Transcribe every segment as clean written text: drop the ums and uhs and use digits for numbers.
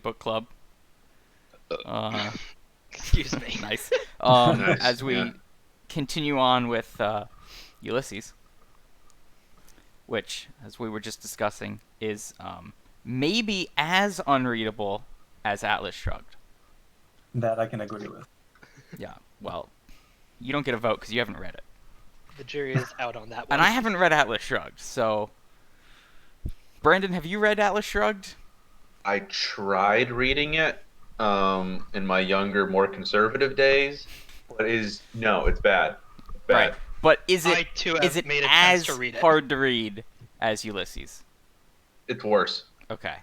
book club. Uh, Excuse me. nice. Nice. As we Yeah. continue on with Ulysses, which, as we were just discussing, is maybe as unreadable as Atlas Shrugged. That I can agree with. Yeah. Well, you don't get a vote because you haven't read it, The jury is out on that one. and I haven't read Atlas Shrugged. So, Brandon, have you read Atlas Shrugged? I tried reading it in my younger, more conservative days, but it's bad. It's Right. bad. But is I it too have is it made as attempts to read it. hard to read as Ulysses? It's worse. Okay.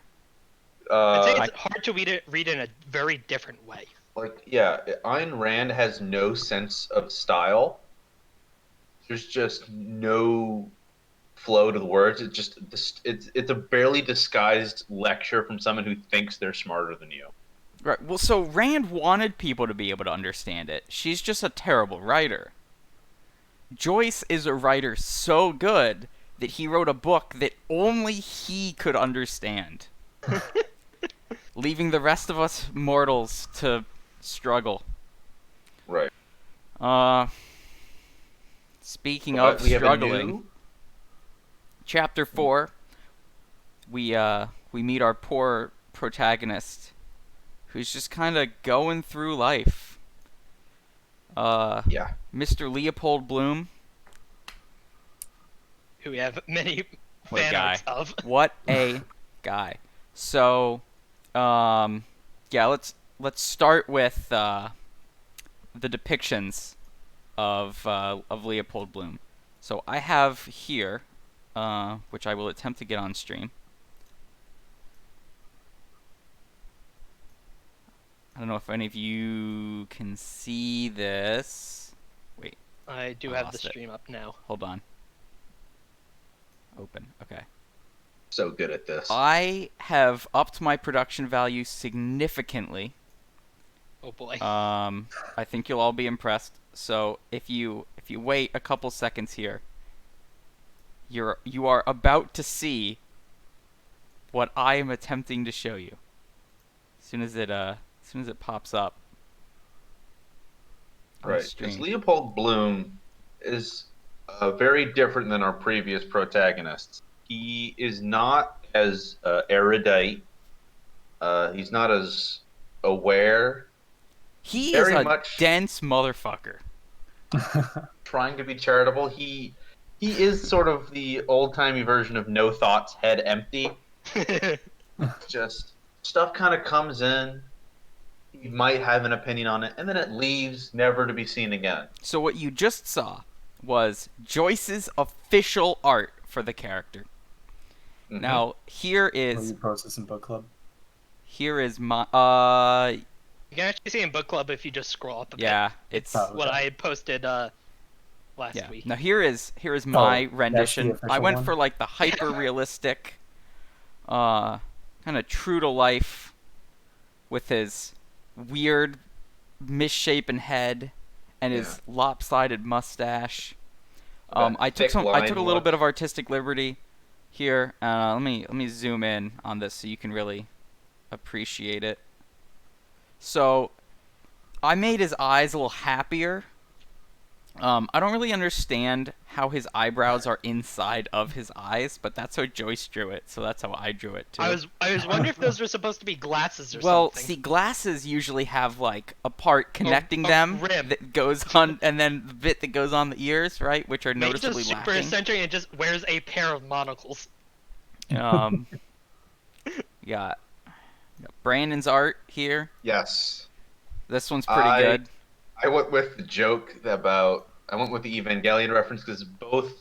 I'd say Uh, it's hard to read in a very different way. Ayn Rand has no sense of style. There's just no flow to the words. It's a barely disguised lecture from someone who thinks they're smarter than you. Right. Well, so Rand wanted people to be able to understand it. She's just a terrible writer. Joyce is a writer so good that he wrote a book that only he could understand, leaving the rest of us mortals to struggle. Right. Uh, speaking But of we have a struggling, new chapter 4, we meet our poor protagonist, who's just kind of going through life. Yeah. Mr. Leopold Bloom. Who we have many What a fan guy. arts of. What a guy. So, yeah, let's start with the depictions of Leopold Bloom. So I have here, which I will attempt to get on stream. I don't know if any of you can see this. Wait, I do I have the lost it. stream up now. hold on. Open. Okay. So good at this. I have upped my production value significantly. Oh boy. I think you'll all be impressed. So if you wait a couple seconds here, you are about to see what I am attempting to show you. As soon as it pops up. On Right. stream. Because Leopold Bloom is very different than our previous protagonists. He is not as erudite. He's not as aware. He very is a much- dense motherfucker. Trying to be charitable. He is sort of the old-timey version of No Thoughts, Head Empty. Just stuff kind of comes in. He might have an opinion on it, and then it leaves, never to be seen again. So what you just saw was Joyce's official art for the character. Mhm. Now here Will is you post this in book club? my You can actually see in book club if you just scroll up a yeah, it's Oh. bit. What I had posted last yeah. week. Now here is my that's the rendition. I official went one? for like the hyper realistic kind of true to life with his weird misshapen head and his lopsided mustache. That I took thick a line little look. bit of artistic liberty here. Let me zoom in on this so you can really appreciate it. So I made his eyes a little happier. I don't really understand how his eyebrows are inside of his eyes, but that's how Joyce drew it, so that's how I drew it too. I was wondering if those were supposed to be glasses or Well, something. see, glasses usually have like a part connecting a them rim. that goes on, and then the bit that goes on the ears, right, which are Maybe noticeably just super lacking. eccentric and just wears a pair of monocles. Um, got Brandon's art here. Yes. This one's pretty I- good. I went with the joke about. I went with the Evangelion reference because both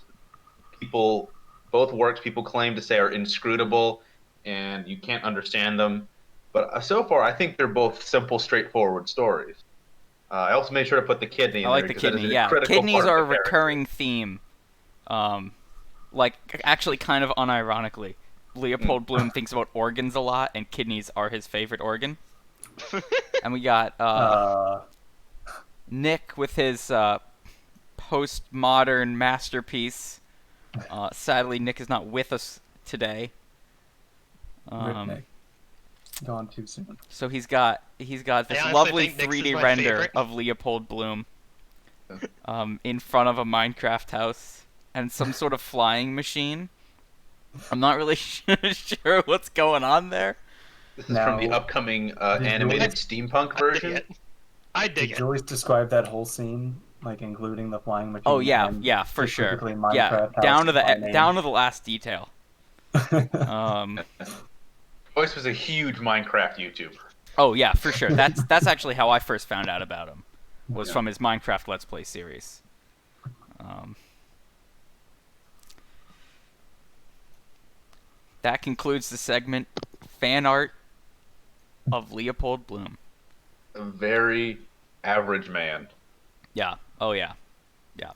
works people claim to say are inscrutable and you can't understand them. But so far, I think they're both simple, straightforward stories. I also made sure to put the kidney in I like there the because that is kidney. a Yeah, critical kidneys part of are a the character. recurring theme. Like actually, kind of unironically, Leopold Bloom thinks about organs a lot, and kidneys are his favorite organ. And we got Nick with his postmodern masterpiece. Sadly, Nick is not with us today. Rip Nick. Gone too soon. So he's got this honestly lovely think Nyx is 3D my render favorite. of Leopold Bloom in front of a Minecraft house and some sort of flying machine. I'm not really sure what's going on there. This is from the Now, upcoming did animated Joyce- steampunk I dig version. it. I dig Did it. Joyce describe that whole scene, like including the flying machine? Oh yeah, and yeah, for sure. specifically Yeah, Minecraft down to house by the name? down to the last detail. Joyce was a huge Minecraft YouTuber. Oh yeah, for sure. That's actually how I first found out about him. Was Yeah. from his Minecraft Let's Play series. That concludes the segment fan art of Leopold Bloom. A very average man. Yeah. Oh yeah. Yeah.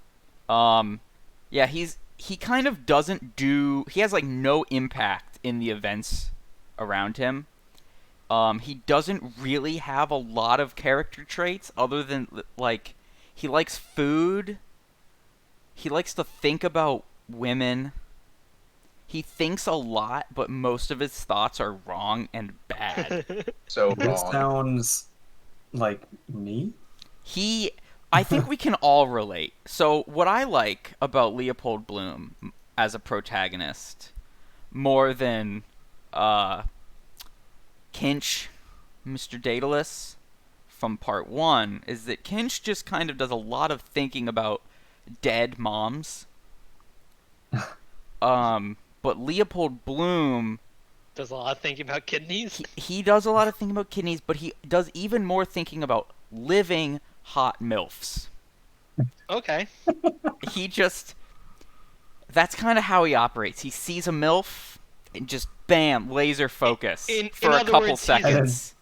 Yeah, he kind of doesn't do he has like no impact in the events around him. He doesn't really have a lot of character traits other than like he likes food. He likes to think about women. He thinks a lot, but most of his thoughts are wrong and bad. So This wrong. sounds like me. I think we can all relate. So what I like about Leopold Bloom as a protagonist more than Kinch, Mr. Daedalus from part 1 is that Kinch just kind of does a lot of thinking about dead moms. But Leopold Bloom, Does a lot of thinking about kidneys. he does a lot of thinking about kidneys, but he does even more thinking about living hot MILFs. Okay. He just... That's kind of how he operates. He sees a MILF and just, bam, laser focus In for a other couple words, seconds.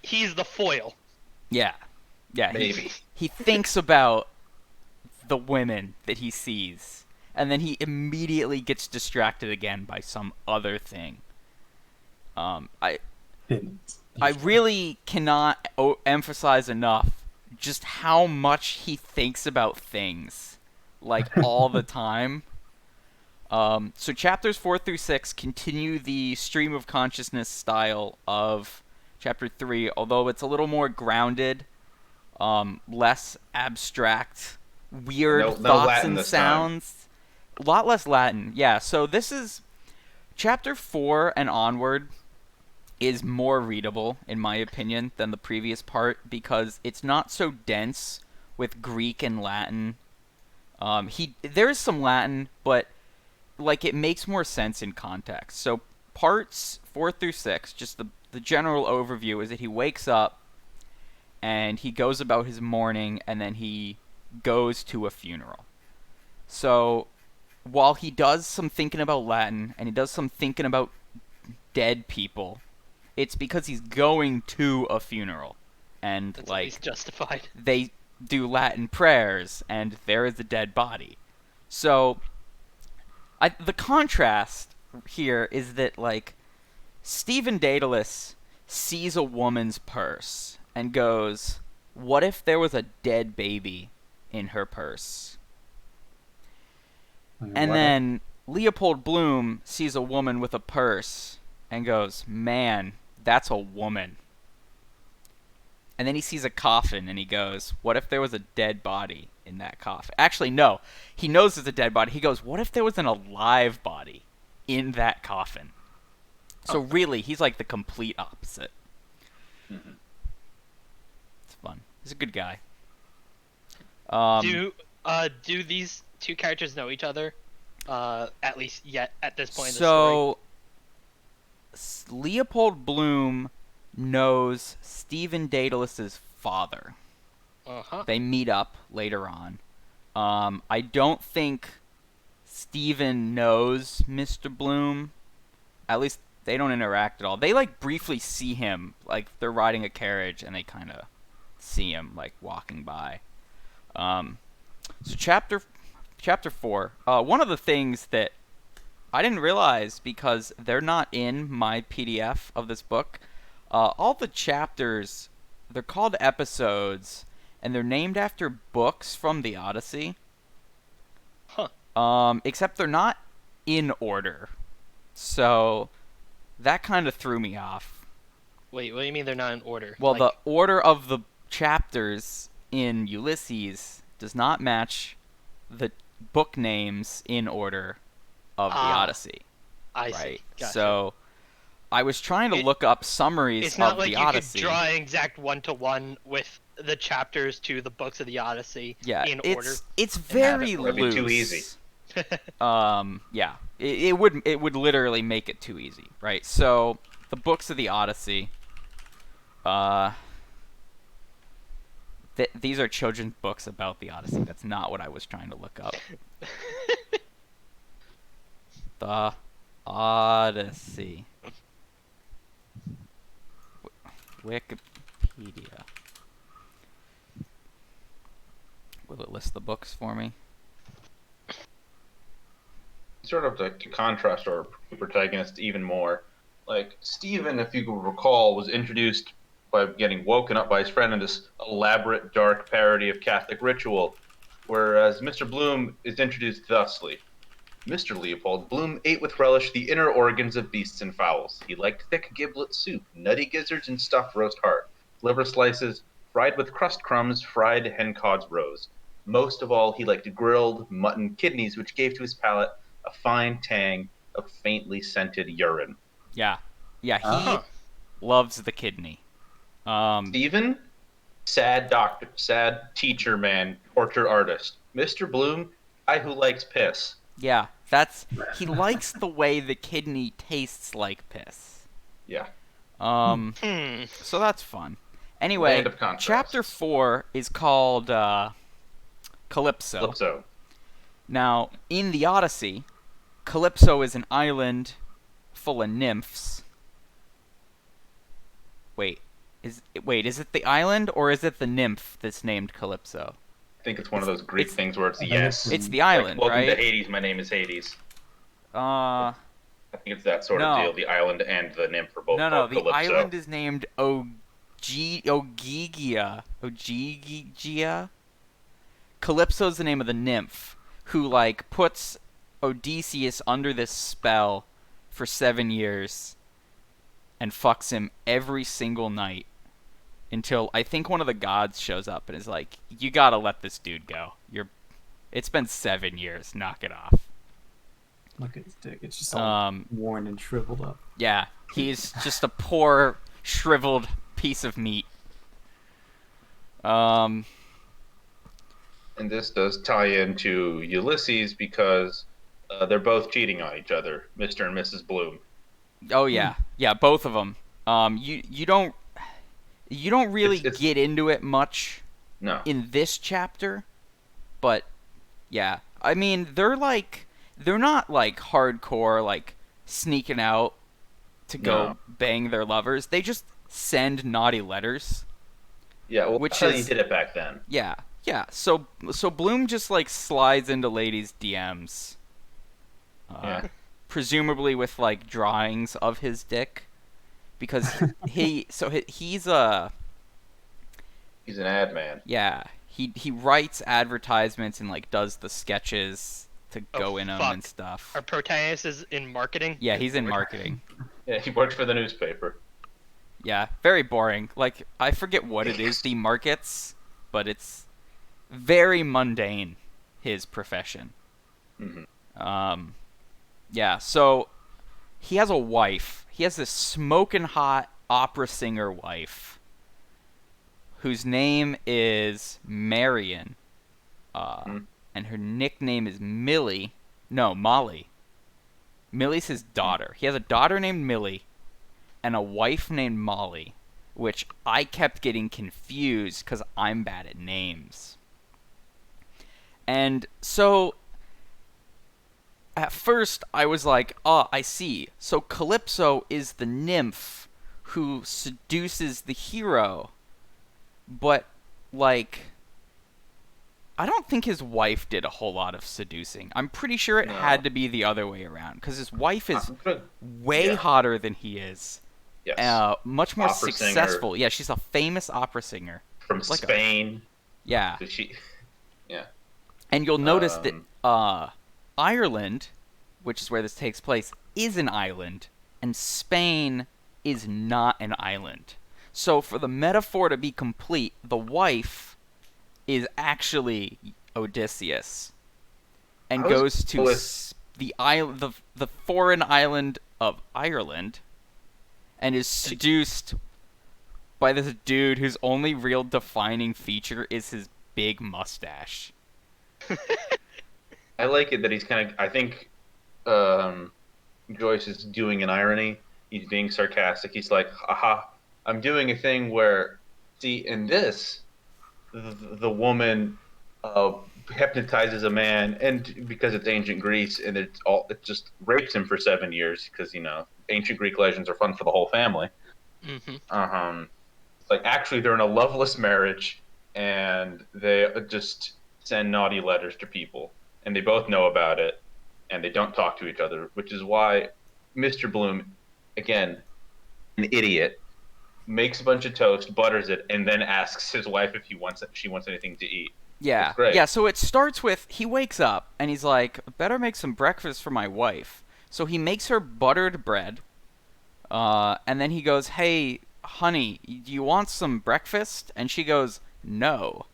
He's the foil. Yeah. Yeah, Maybe. he thinks about the women that he sees, and then he immediately gets distracted again by some other thing. I really cannot emphasize enough just how much he thinks about things, like all the time. So chapters 4 through 6 continue the stream of consciousness style of chapter 3, although it's a little more grounded, less abstract, weird No thoughts Latin and this time. sounds. A lot less Latin, yeah. So this is chapter 4 and onward is more readable, in my opinion, than the previous part because it's not so dense with Greek and Latin. There is some Latin, but like it makes more sense in context. So parts 4 through 6, just the general overview is that he wakes up and he goes about his morning and then he goes to a funeral. So while he does some thinking about Latin and he does some thinking about dead people, it's because he's going to a funeral. And That's like at least justified. they do Latin prayers and there is a dead body. So the contrast here is that like Stephen Daedalus sees a woman's purse and goes, "What if there was a dead baby in her purse?" And then Leopold Bloom sees a woman with a purse and goes, "Man, that's a woman." And then he sees a coffin and he goes, "What if there was a dead body in that coffin?" Actually, no. He knows it's a dead body. He goes, "What if there was an alive body in that coffin?" So really, he's like the complete opposite. Mhm. It's fun. He's a good guy. Do these two characters know each other? At least yet at this point in the story. So Leopold Bloom knows Stephen Daedalus's father. Uh-huh. They meet up later on. I don't think Stephen knows Mr. Bloom. At least they don't interact at all. They like briefly see him, like they're riding a carriage and they kind of see him like walking by. So chapter 4. One of the things that I didn't realize because they're not in my PDF of this book. All the chapters, they're called episodes, and they're named after books from the Odyssey. Huh. Except they're not in order. So that kind of threw me off. Wait, what do you mean they're not in order? Well, Like, the order of the chapters in Ulysses does not match the book names in order of the Odyssey, I right? see. Gotcha. So I was trying to It- look up summaries It's not of like the you Odyssey. could draw an exact one-to-one with the chapters to the books of the Odyssey Yeah, in order. it's have it very ordered. That'd be too loose. easy. Yeah, it would literally make it too easy, right? So the books of the Odyssey, these are children's books about the Odyssey. That's not what I was trying to look up. The Odyssey. Wikipedia. Will it list the books for me? Sort of to contrast our protagonist even more. Like, Stephen, if you could recall, was introduced by getting woken up by his friend in this elaborate, dark parody of Catholic ritual, whereas Mr. Bloom is introduced thusly. Mr. Leopold Bloom ate with relish the inner organs of beasts and fowls. He liked thick giblet soup, nutty gizzards, and stuffed roast heart, liver slices, fried with crust crumbs, fried hencods roes. Most of all, he liked grilled mutton kidneys, which gave to his palate a fine tang of faintly scented urine. Yeah, he Uh-huh. loves the kidney. Stephen, sad doctor, sad teacher man, torture artist. Mr. Bloom, guy who likes piss. Yeah, he likes the way the kidney tastes like piss. Yeah. So that's fun. Anyway, Land of contrasts. chapter 4 is called Calypso. Calypso. Now, in the Odyssey, Calypso is an island full of nymphs. Wait, is it the island or is it the nymph that's named Calypso? I think it's one of those Greek it's- things where it's I think yes. It's the Like, island, welcome to right? Hades, my name is Hades. Uh, I think it's that sort No. of deal. The island and the nymph are both no, called the Calypso. island is named Ogygia. Ogygia? Calypso's the name of the nymph who, like, puts Odysseus under this spell for 7 years and fucks him every single night until I think one of the gods shows up and is like, you gotta let this dude go. It's been 7 years. Knock it off. Look at his dick. It's just all Um, worn and shriveled up. Yeah, he's just a poor, shriveled piece of meat. And this does tie into Ulysses because they're both cheating on each other, Mr. and Mrs. Bloom. Oh yeah, both of them. You don't really It's- get into it much No. in this chapter, but yeah, I mean they're not like hardcore like sneaking out to go No. bang their lovers. They just send naughty letters. Yeah, well, Which that's how you is- did it back then. Yeah. So Bloom just like slides into ladies' DMs. Yeah. Presumably with like drawings of his dick, because he's a He's an ad man. he writes advertisements and like does the sketches to Oh, go in them fuck. and stuff. Our protagonist is in marketing. Yeah, he's in marketing. Yeah, he works for the newspaper. Yeah, very boring. Like I forget what it is he markets, but it's very mundane. His profession. Mhm. Yeah, so he has a wife. He has this smoking hot opera singer wife whose name is Marion. And her nickname is Millie. No, Molly. Millie's his daughter. He has a daughter named Millie and a wife named Molly, which I kept getting confused because I'm bad at names. And so at first, I was like, oh, I see. So Calypso is the nymph who seduces the hero. But, like, I don't think his wife did a whole lot of seducing. I'm pretty sure it No. had to be the other way around. Because his wife is I'm gonna- way yeah. hotter than he is. Yes. Much more Opera singer. successful. Yeah, she's a famous opera singer. From like a- Spain. Yeah. So she, yeah. And you'll notice that Um, Ireland, which is where this takes place, is an island, and Spain is not an island. So for the metaphor to be complete, the wife is actually Odysseus and I was goes to with the foreign island of Ireland and is seduced by this dude whose only real defining feature is his big mustache. I like it that he's kind of. I think Joyce is doing an irony. He's being sarcastic. He's like, "Aha! I'm doing a thing where, see, in this, the woman uh, hypnotizes a man, and because it's ancient Greece, and it just rapes him for 7 years because ancient Greek legends are fun for the whole family. Mm-hmm. It's like actually they're in a loveless marriage, and they just send naughty letters to people, and they both know about it, and they don't talk to each other, which is why Mr. Bloom, again, an idiot, makes a bunch of toast, butters it, and then asks his wife if she wants anything to eat. It's Yeah. great. Yeah, so it starts with he wakes up and he's like, better make some breakfast for my wife. So he makes her buttered bread. And then he goes, hey, honey, do you want some breakfast? And she goes, no.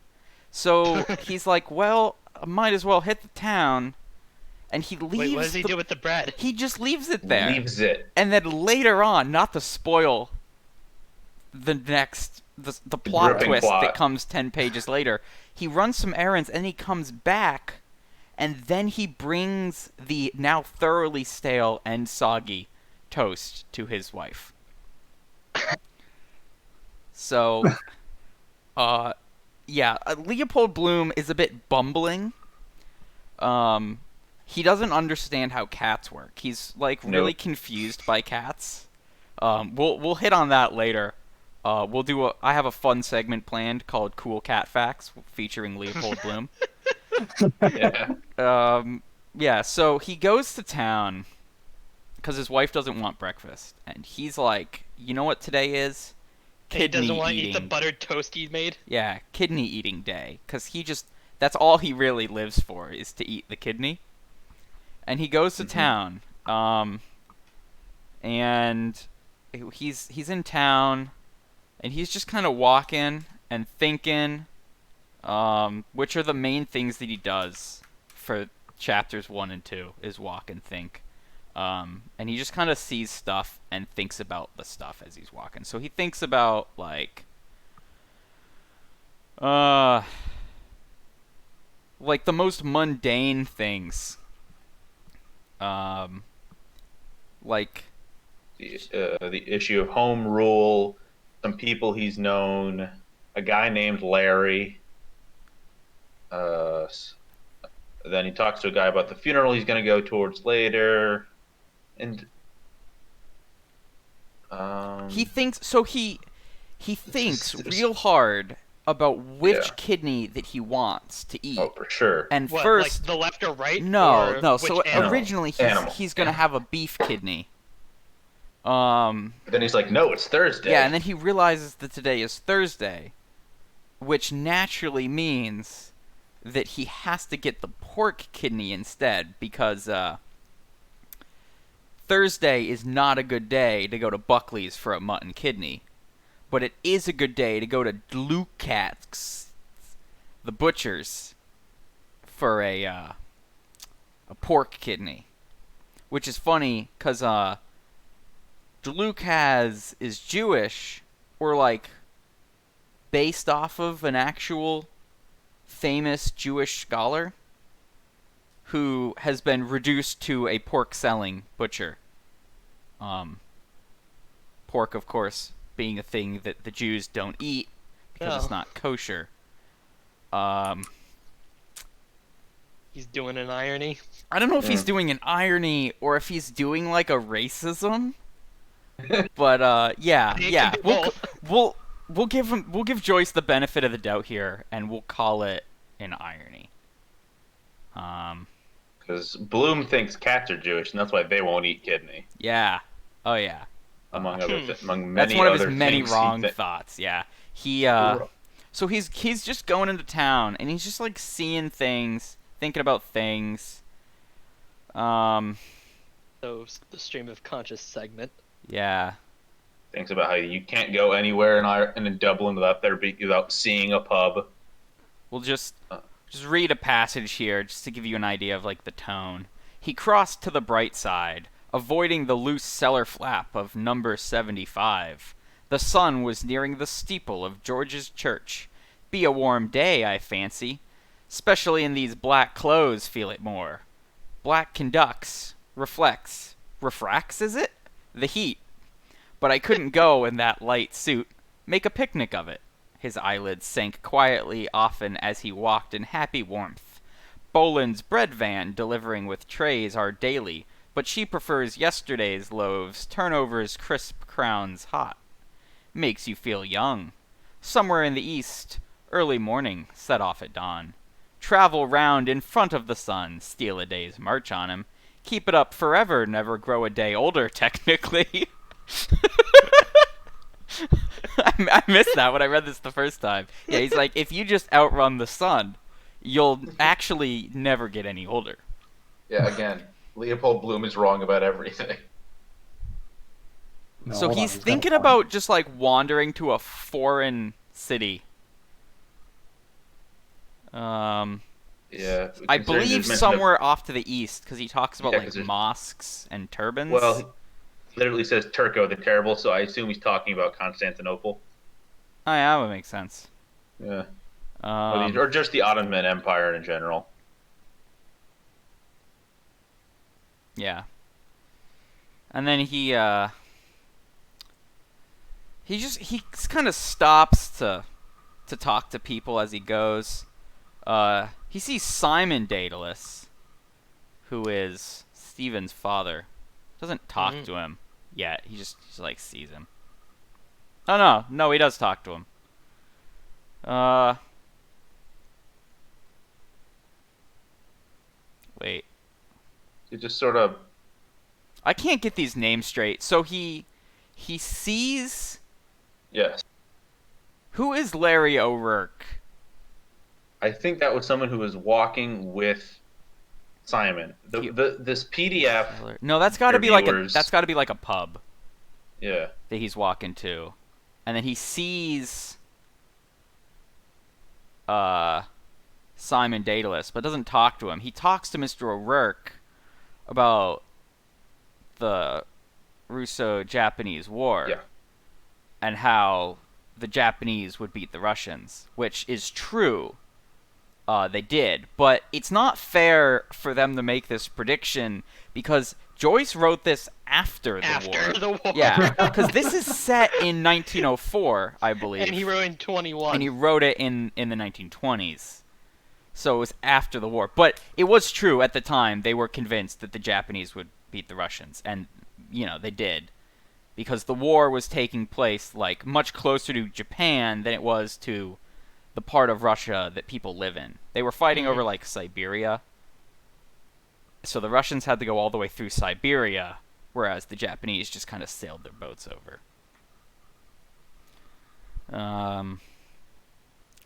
So he's like, well, I might as well hit the town. And he leaves. Wait, what does he do with the bread? He just leaves it there. Leaves it. And then later on, not to spoil the plot gripping twist plot. that comes 10 pages later, he runs some errands and he comes back, and then he brings the now thoroughly stale and soggy toast to his wife. So, yeah, Leopold Bloom is a bit bumbling. He doesn't understand how cats work. He's like really Nope. confused by cats. We'll hit on that later. I have a fun segment planned called Cool Cat Facts featuring Leopold Bloom. Yeah. Yeah, so he goes to town because his wife doesn't want breakfast, and he's like, you know what today is? He Kidney doesn't want to eating. eat the buttered toast he made. Yeah, kidney eating day, because that's all he really lives for, is to eat the kidney. And he goes to town, and he's in town, and he's just kind of walking and thinking, which are the main things that he does for chapters 1 and 2, is walk and think. And he just kind of sees stuff and thinks about the stuff as he's walking. So he thinks about, like the most mundane things. Like The issue of home rule, some people he's known, a guy named Larry. Then he talks to a guy about the funeral he's going to go towards later, and he thinks real hard about which Yeah. kidney that he wants to eat. oh, for sure. And What, first, like the left or right? no, Or no. which So animal? originally Animal. he's gonna have a beef kidney. Then he's like, no, it's Thursday. Yeah, and then he realizes that today is Thursday, which naturally means that he has to get the pork kidney instead, because Thursday is not a good day to go to Buckley's for a mutton kidney, but it is a good day to go to Lucas, the butcher's, for a pork kidney, which is funny because Lucas is Jewish, or like based off of an actual famous Jewish scholar who has been reduced to a pork-selling butcher. Pork, of course, being a thing that the Jews don't eat because it's Oh. not kosher. He's doing an irony. I don't know if he's Yeah. doing an irony or if he's doing like a racism. But yeah, It yeah. could be both. We'll give Joyce the benefit of the doubt here, and we'll call it an irony. Because Bloom thinks cats are Jewish, and that's why they won't eat kidney, Yeah. Oh yeah. among among many That's one of his other many things wrong thoughts. Yeah. So he's just going into town, and he's just like seeing things, thinking about things. So the stream of conscious segment. Yeah. Thinks about how you can't go anywhere in Dublin without seeing a pub. We'll just read a passage here just to give you an idea of like the tone. He crossed to the bright side, avoiding the loose cellar flap of number 75. The sun was nearing the steeple of George's church. Be a warm day, I fancy. Specially in these black clothes, feel it more. Black conducts, refracts, is it? The heat. But I couldn't go in that light suit. Make a picnic of it. His eyelids sank quietly often as he walked in happy warmth. Boland's bread van delivering with trays are daily, but she prefers yesterday's loaves, turnovers, crisp crowns hot. Makes you feel young. Somewhere in the east, early morning, set off at dawn. Travel round in front of the sun, steal a day's march on him. Keep it up forever, never grow a day older, technically. I missed that when I read this the first time. Yeah, he's like, if you just outrun the sun, you'll actually never get any older. Yeah, again, Leopold Bloom is wrong about everything. No, So hold on, he's got a thinking point. about just like wandering to a foreign city. Yeah, I considering believe there's mention of- somewhere off to the east, because he talks about Yeah, like 'cause there's- mosques and turbans. Well, he literally says Turco the Terrible, so I assume he's talking about Constantinople. Oh yeah, that would make sense. Yeah, Um, or just the Ottoman Empire in general. Yeah. And then he kind of stops to talk to people as he goes. He sees Simon Daedalus, who is Stephen's father. Doesn't talk to him yet. He just like sees him. Oh no, he does talk to him. Wait. It just sort of I can't get these names straight. So he sees yes. who is Larry O'Rourke? I think that was someone who was walking with Simon. This PDF. No, that's got to be like reviewers- a pub Yeah. that he's walking to, and then he sees Simon Daedalus, but doesn't talk to him. He talks to Mr. O'Rourke about the Russo-Japanese War Yeah. and how the Japanese would beat the Russians, which is true. They did, but it's not fair for them to make this prediction because Joyce wrote this after the war. After the war. Yeah, because this is set in 1904, I believe. And he wrote in 21. And he wrote it in the 1920s. So it was after the war. But it was true at the time. They were convinced that the Japanese would beat the Russians. And, they did. Because the war was taking place, like, much closer to Japan than it was to the part of Russia that people live in. They were fighting over, like, Siberia. So the Russians had to go all the way through Siberia, whereas the Japanese just kind of sailed their boats over.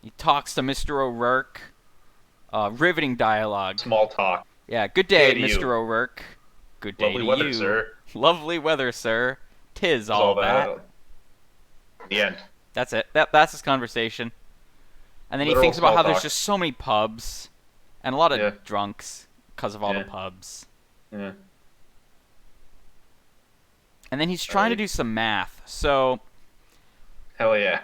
He talks to Mr. O'Rourke. Riveting dialogue. Small talk. Yeah, good day, Day to Mr. you. O'Rourke. Good day Lovely to weather, you. sir. Lovely weather, sir. 'Tis all that. The end. That's it. That's his conversation. And then he Literal thinks about small how there's talk. just so many pubs and a lot of Yeah. drunks because of all the Yeah. pubs. Yeah. And then he's trying to Right. do some math. So, Hell yeah.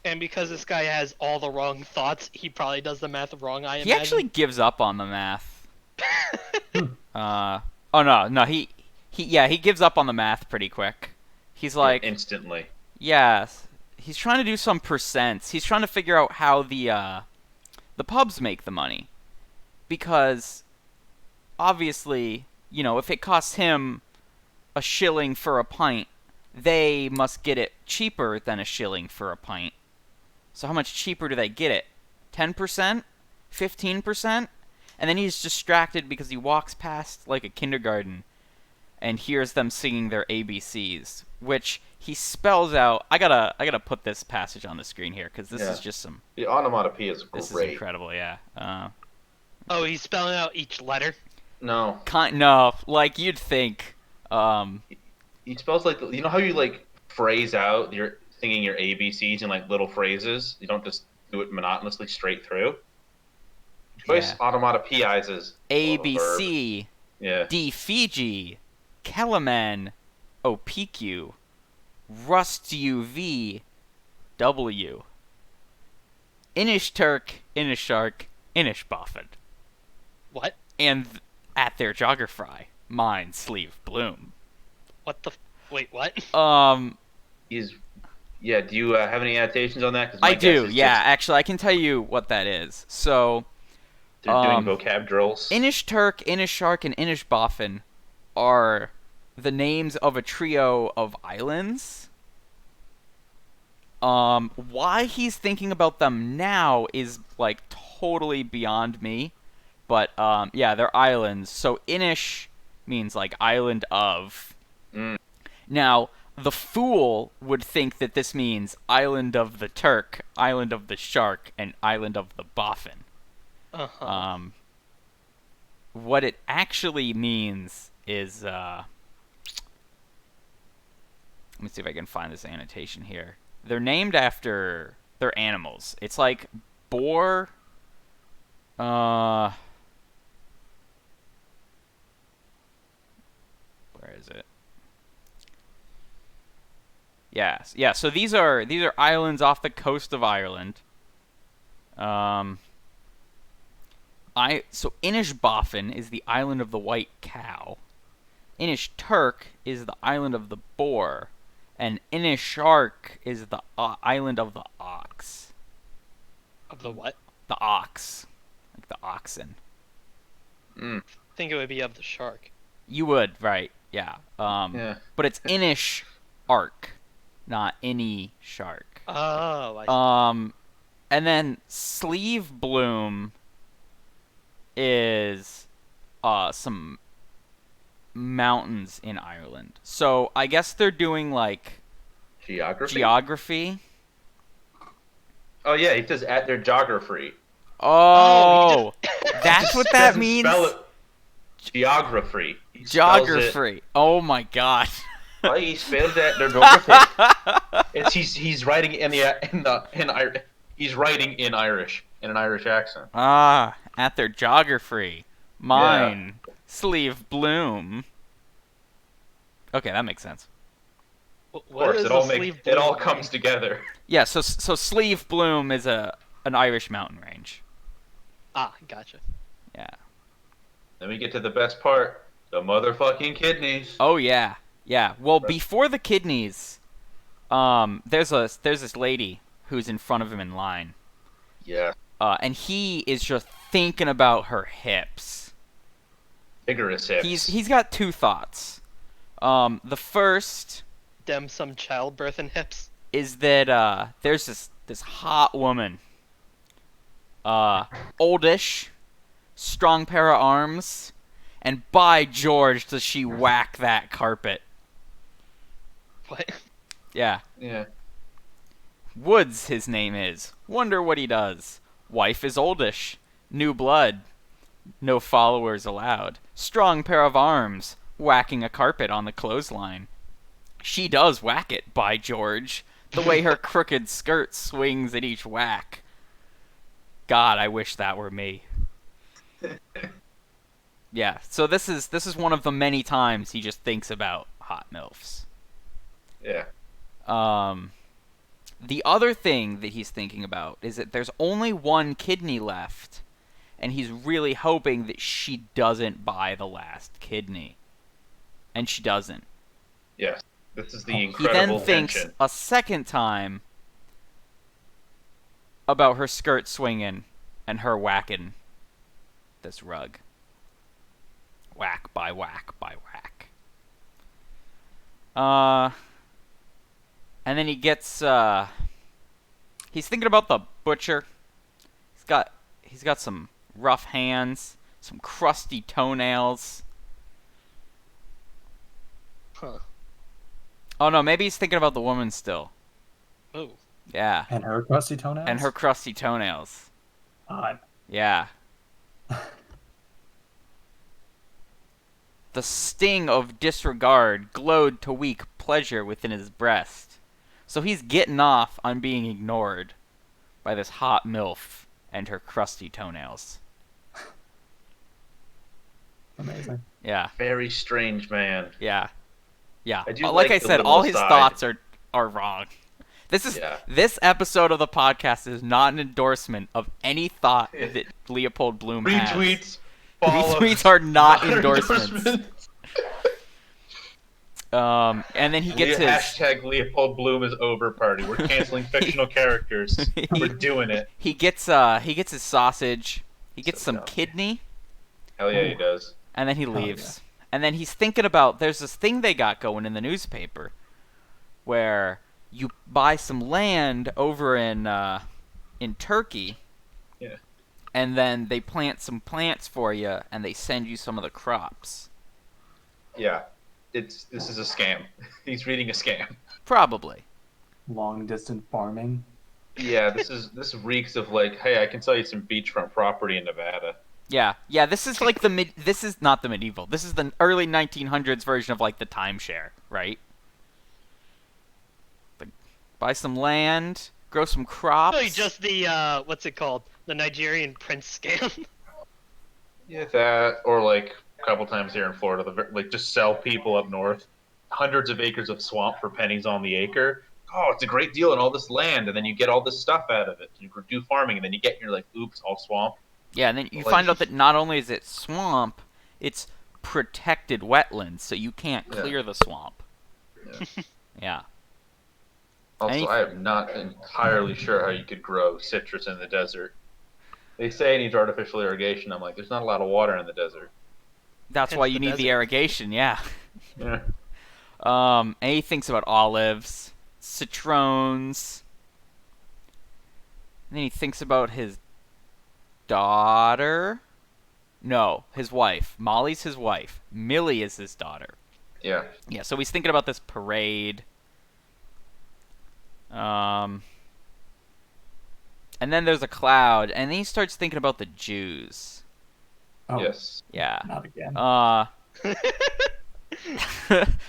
And because this guy has all the wrong thoughts, he probably does the math wrong, I he imagine. actually gives up on the math. He gives up on the math pretty quick. He's like, Instantly. yeah, he's trying to do some percents. He's trying to figure out how the pubs make the money. Because, obviously, if it costs him a shilling for a pint, they must get it cheaper than a shilling for a pint. So how much cheaper do they get it? 10%? 15%? And then he's distracted because he walks past, like, a kindergarten and hears them singing their ABCs, which he spells out. I gotta put this passage on the screen here because this Yeah. is just some. The onomatopoeia is This is great. incredible. Yeah. Oh, he's spelling out each letter? No. No, like you'd think. He spells like you know how you like phrase out you're singing your ABCs in like little phrases. You don't just do it monotonously straight through. Choice Yeah. automatopoeizes A love a B verb. C Yeah. D Fiji Kelaman O PQ Rust UV W Inish Turk Inish Shark Inish Boffin What? and at their jogger fry mine sleeve bloom. What the? Wait, what? He's yeah. Do you have any annotations on that? Because I my guess do, is yeah. just Actually, I can tell you what that is. So, they're doing vocab drills. Inish Turk, Inish Shark, and Inish Boffin are the names of a trio of islands. Why he's thinking about them now is like totally beyond me. But yeah, they're islands. So Inish means like island of. Mm. Now, the fool would think that this means island of the Turk, island of the Shark, and island of the Boffin. Uh-huh. What it actually means is, let me see if I can find this annotation here. They're named after their animals. It's like boar. Where is it? Yes, yeah. So these are islands off the coast of Ireland. So Inishbofin is the island of the white cow. Inishturk is the island of the boar, and Inishark is the island of the ox. Of the what? The ox, like the oxen. Mm. I think it would be of the shark. You would, right? Yeah. Yeah. But it's Inish Ark, not any shark. Oh, I see. And then Sleeve Bloom is some mountains in Ireland. So I guess they're doing like Geography. geography. Oh yeah, he says at their jogger free. Oh, he that's what that Doesn't means. spell it geography. He spells it. Geography. Oh my god. Oh, he spells it their geography. It's he's writing he's writing in Irish in an Irish accent. At their geography. Mine. Sleeve Bloom. Okay, that makes sense. Of course, it all comes together. Yeah, so Sleeve Bloom is an Irish mountain range. Ah, gotcha. Yeah. Then we get to the best part: the motherfucking kidneys. Oh yeah. Yeah. Well, before the kidneys, there's this lady who's in front of him in line. Yeah, And he is just thinking about her hips. vigorous hips. He's got two thoughts. The first Dem some childbirth and hips. is that there's this hot woman, oldish, strong pair of arms, and by George does she whack that carpet. What? Yeah. Yeah. Woods, his name is. Wonder what he does. Wife is oldish. New blood. No followers allowed. Strong pair of arms. Whacking a carpet on the clothesline. She does whack it, by George. The way her crooked skirt swings at each whack. God, I wish that were me. Yeah, so this is one of the many times he just thinks about hot MILFs. Yeah. The other thing that he's thinking about is that there's only one kidney left, and he's really hoping that she doesn't buy the last kidney. And she doesn't. Yes. This is the He incredible then thinks tension. a second time about her skirt swinging and her whacking this rug. Whack by whack by whack. And then he gets he's thinking about the butcher. He's got some rough hands, some crusty toenails. Huh. Oh no, maybe he's thinking about the woman still. Oh. Yeah. And her crusty toenails? And her crusty toenails. Odd. Yeah. The sting of disregard glowed to weak pleasure within his breast. So he's getting off on being ignored by this hot MILF and her crusty toenails. Amazing. Yeah, Very strange man. yeah, yeah. I do Like like I the said, little all his aside. thoughts are wrong. Yeah. This episode of the podcast is not an endorsement of any thought that Leopold Bloom has. Retweets. Follows, Retweets are not not endorsements. And then he gets his hashtag Leopold Bloom is over party. We're canceling fictional characters. We're doing it. he gets his sausage. He gets So some dumb. kidney, Hell yeah, he does. and then he Hell leaves. And then he's thinking about there's this thing they got going in the newspaper where you buy some land over in Turkey. Yeah. And then they plant some plants for you, and they send you some of the crops. Yeah. This is a scam. He's reading a scam. Probably. Long distance farming. Yeah, this reeks of like, hey, I can sell you some beachfront property in Nevada. Yeah. This is like this is not the medieval. This is the early 1900s version of like the timeshare, right? Like, buy some land, grow some crops. Really, just the what's it called? The Nigerian prince scam. Yeah, that or like a couple times here in Florida, like just sell people up north hundreds of acres of swamp for pennies on the acre. Oh, it's a great deal and all this land, and then you get all this stuff out of it. You do farming, and then you get and you're like, oops, all swamp. Yeah, and then you Like- find out that not only is it swamp, it's protected wetlands, so you can't Yeah. clear the swamp. Yeah. Yeah. Also, Any- I am not entirely sure how you could grow citrus in the desert. They say it needs artificial irrigation. I'm like, there's not a lot of water in the desert. That's Hence why you the need the desert. irrigation, yeah. Yeah. And he thinks about olives, citrons. And then he thinks about his daughter. No, his wife. Molly's his wife. Millie is his daughter. Yeah. Yeah, so he's thinking about this parade. And then there's a cloud, and then he starts thinking about the Jews. Oh, Yes. Yeah. not again.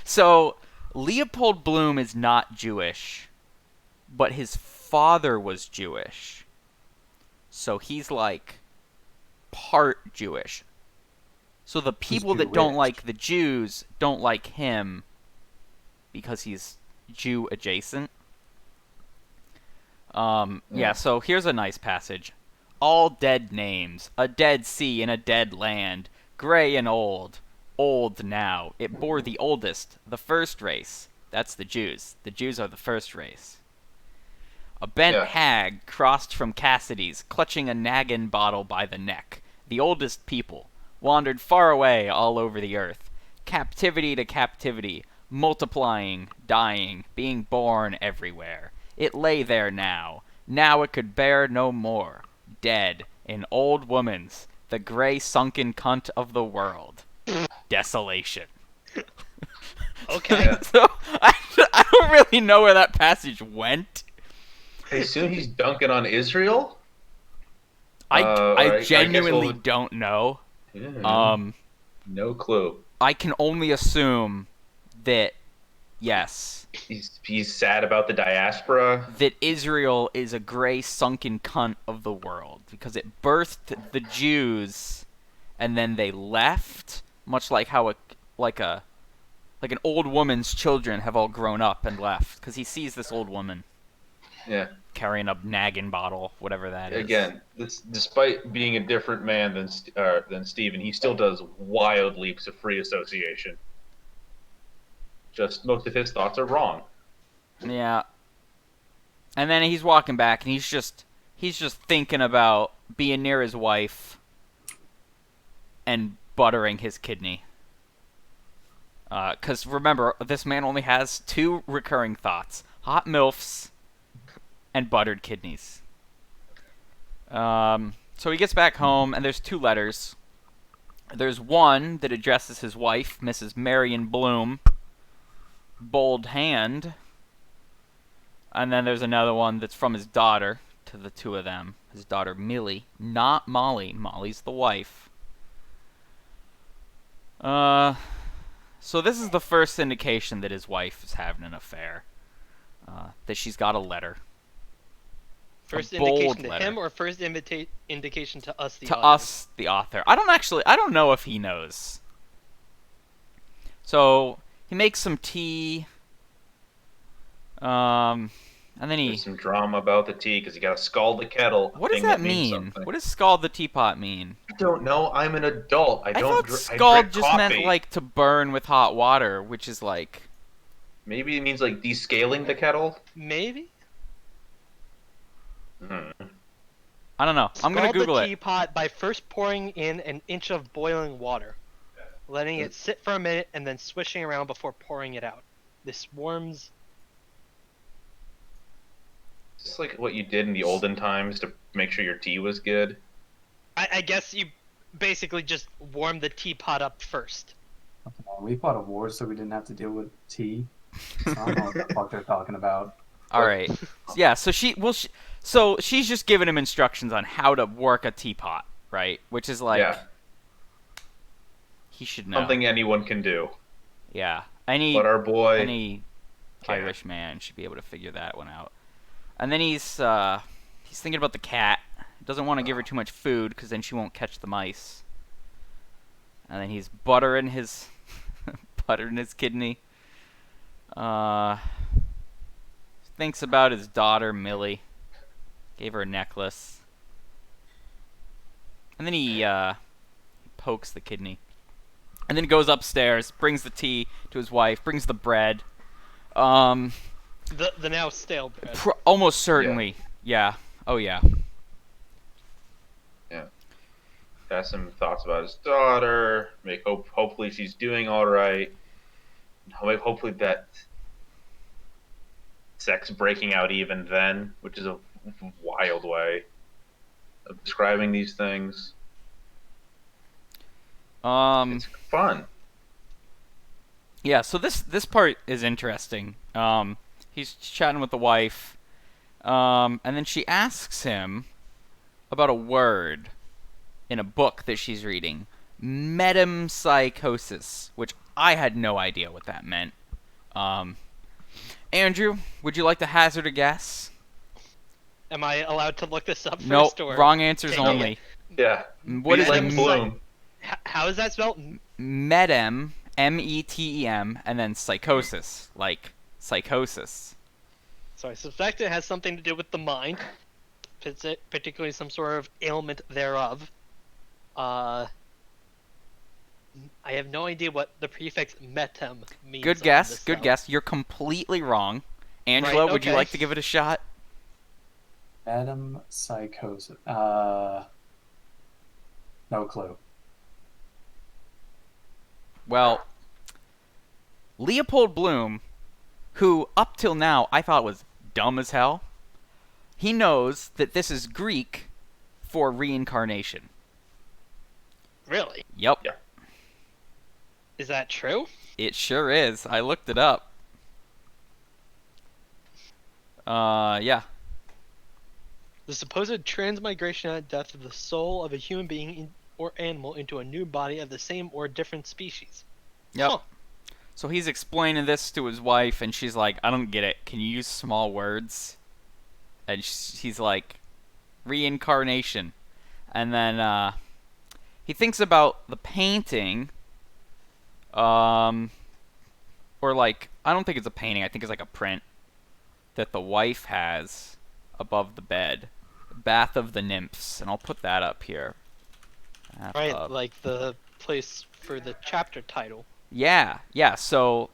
So Leopold Bloom is not Jewish, but his father was Jewish. So he's like part Jewish. So the people that don't Jewish. like the Jews don't like him because he's Jew adjacent. Yeah, so here's a nice passage. All dead names, a dead sea in a dead land, gray and old now. It bore the oldest, the first race. That's the Jews. The Jews are the first race. A bent Yeah. hag crossed from Cassidy's, clutching a naggin bottle by the neck. The oldest people wandered far away all over the earth. Captivity to captivity, multiplying, dying, being born everywhere. It lay there now. Now it could bear no more. Dead, an old woman's, the gray sunken cunt of the world. Desolation. Okay. Yeah. So, I don't really know where that passage went. Hey, soon he's dunking on Israel? I I guess genuinely we'll- don't know. Yeah. No clue. I can only assume that, yes, He's sad about the diaspora. that Israel is a gray sunken cunt of the world because it birthed the Jews and then they left, much like how an old woman's children have all grown up and left because he sees this old woman Yeah. carrying a naggin bottle, whatever that is. Again, despite being a different man than Steven, he still does wild leaps of free association. Just most of his thoughts are wrong. Yeah. And then he's walking back and he's just thinking about being near his wife and buttering his kidney. Because remember, this man only has two recurring thoughts: hot milfs and buttered kidneys. So he gets back home and there's two letters. There's one that addresses his wife, Mrs. Marion Bloom, bold hand. And then there's another one that's from his daughter to the two of them. His daughter Millie, not Molly. Molly's the wife. Uh, so this is the first indication that his wife is having an affair. That she's got a letter. First bold indication to letter. him, or first indication to us, the To audience? us, the author. I don't know if he knows. So he makes some tea. And then There's some drama about the tea because you got to scald the kettle. What does thing that means mean? something. What does scald the teapot mean? I don't know. I'm an adult. I I don't. thought I scald drink just coffee. meant like to burn with hot water, which is like Maybe it means like descaling the kettle. Maybe. Hmm. I don't know. I'm gonna Scald Google the it. teapot by first pouring in an inch of boiling water, letting it sit for a minute, and then swishing around before pouring it out. This warms. Just like what you did in the olden times to make sure your tea was good. I guess you basically just warm the teapot up first. We fought a war so we didn't have to deal with tea. So I don't know what the fuck they're talking about. All right. Yeah. So so she's just giving him instructions on how to work a teapot, right? Which is like Yeah. he should know. Something anyone can do. Yeah. But our boy. Any can't. Irish man should be able to figure that one out. And then he's thinking about the cat. Doesn't want to give her too much food because then she won't catch the mice. And then he's buttering his kidney. Thinks about his daughter Millie. Gave her a necklace. And then he pokes the kidney. And then he goes upstairs, brings the tea to his wife, brings the bread. The now stale bread. Almost certainly. Yeah. Oh yeah. Yeah. Has some thoughts about his daughter. Hopefully she's doing all right. Hopefully that sex breaking out even then, which is a wild way of describing these things. It's fun. Yeah, so this part is interesting. He's chatting with the wife, and then she asks him about a word in a book that she's reading, metempsychosis, which I had no idea what that meant. Andrew, would you like to hazard a guess? Am I allowed to look this up first? Nope, Or wrong answers Dang only. Yeah. What is like Metem- Bloom? How is that spelled? metem, metem, and then psychosis, like psychosis. So I suspect it has something to do with the mind, particularly some sort of ailment thereof. I have no idea what the prefix metem means. Good on guess. this Good cell. guess. You're completely wrong. Angela, Right, would you okay. like to give it a shot? Adam psychosis. No clue. Well, Leopold Bloom, who up till now I thought was dumb as hell, he knows that this is Greek for reincarnation. Really? Yep. Yeah. Is that true? It sure is. I looked it up. Yeah. The supposed transmigration at death of the soul of a human being or animal into a new body of the same or different species. Yep. Huh. So he's explaining this to his wife, and she's like, I don't get it. Can you use small words? And he's like, reincarnation. And then he thinks about the painting. Or like, I don't think it's a painting. I think it's like a print that the wife has above the bed. Bath of the Nymphs. And I'll put that up here. Bath Right, of- like the place for the chapter title. Yeah, yeah. So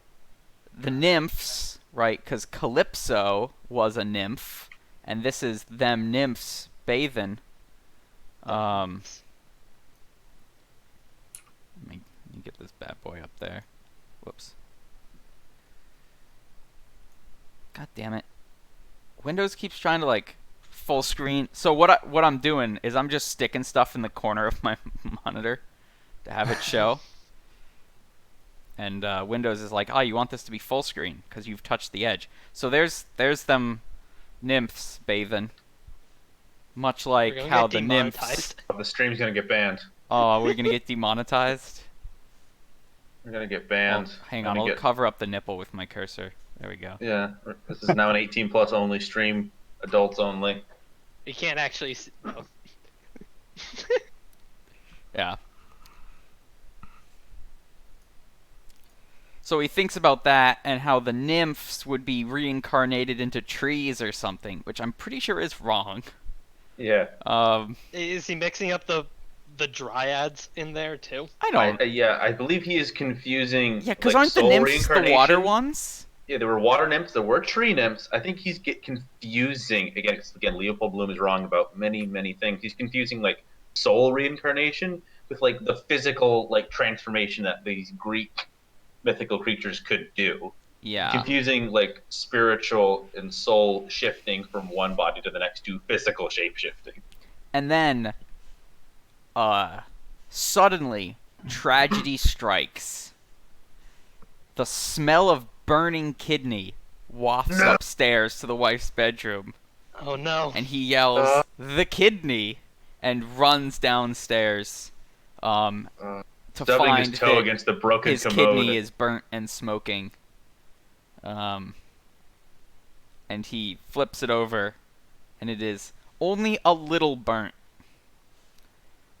the nymphs, right? Because Calypso was a nymph, and this is them nymphs bathing. Let me get this bad boy up there. Whoops. God damn it. Windows keeps trying to like full screen. So what I'm doing is I'm just sticking stuff in the corner of my monitor to have it show. And Windows is like, oh, you want this to be full screen because you've touched the edge. So there's them nymphs bathing, much like We're gonna how get the nymphs. demonetized. The stream's gonna get banned. Oh, we're gonna get demonetized. We're gonna get Oh, banned. hang Gonna on, I'll get... cover up the nipple with my cursor. There we go. Yeah, this is now an 18 plus only stream, adults only. You can't actually. Oh. Yeah. So he thinks about that and how the nymphs would be reincarnated into trees or something, which I'm pretty sure is wrong. Yeah. Is he mixing up the dryads in there too? I don't. I believe he is confusing. Yeah, because like, aren't the soul nymphs the water reincarnation. ones? Yeah, there were water nymphs, there were tree nymphs. I think he's confusing again. Leopold Bloom is wrong about many things. He's confusing like soul reincarnation with like the physical like transformation that these Greek mythical creatures could do. Yeah. Confusing like spiritual and soul shifting from one body to the next to physical shape shifting. And then, suddenly, tragedy strikes. The smell of burning kidney wafts upstairs to the wife's bedroom, Oh no! and he yells, "The kidney!" and runs downstairs, to Stubbing find his toe that against the broken his commode. kidney is burnt and smoking. And he flips it over, and it is only a little burnt.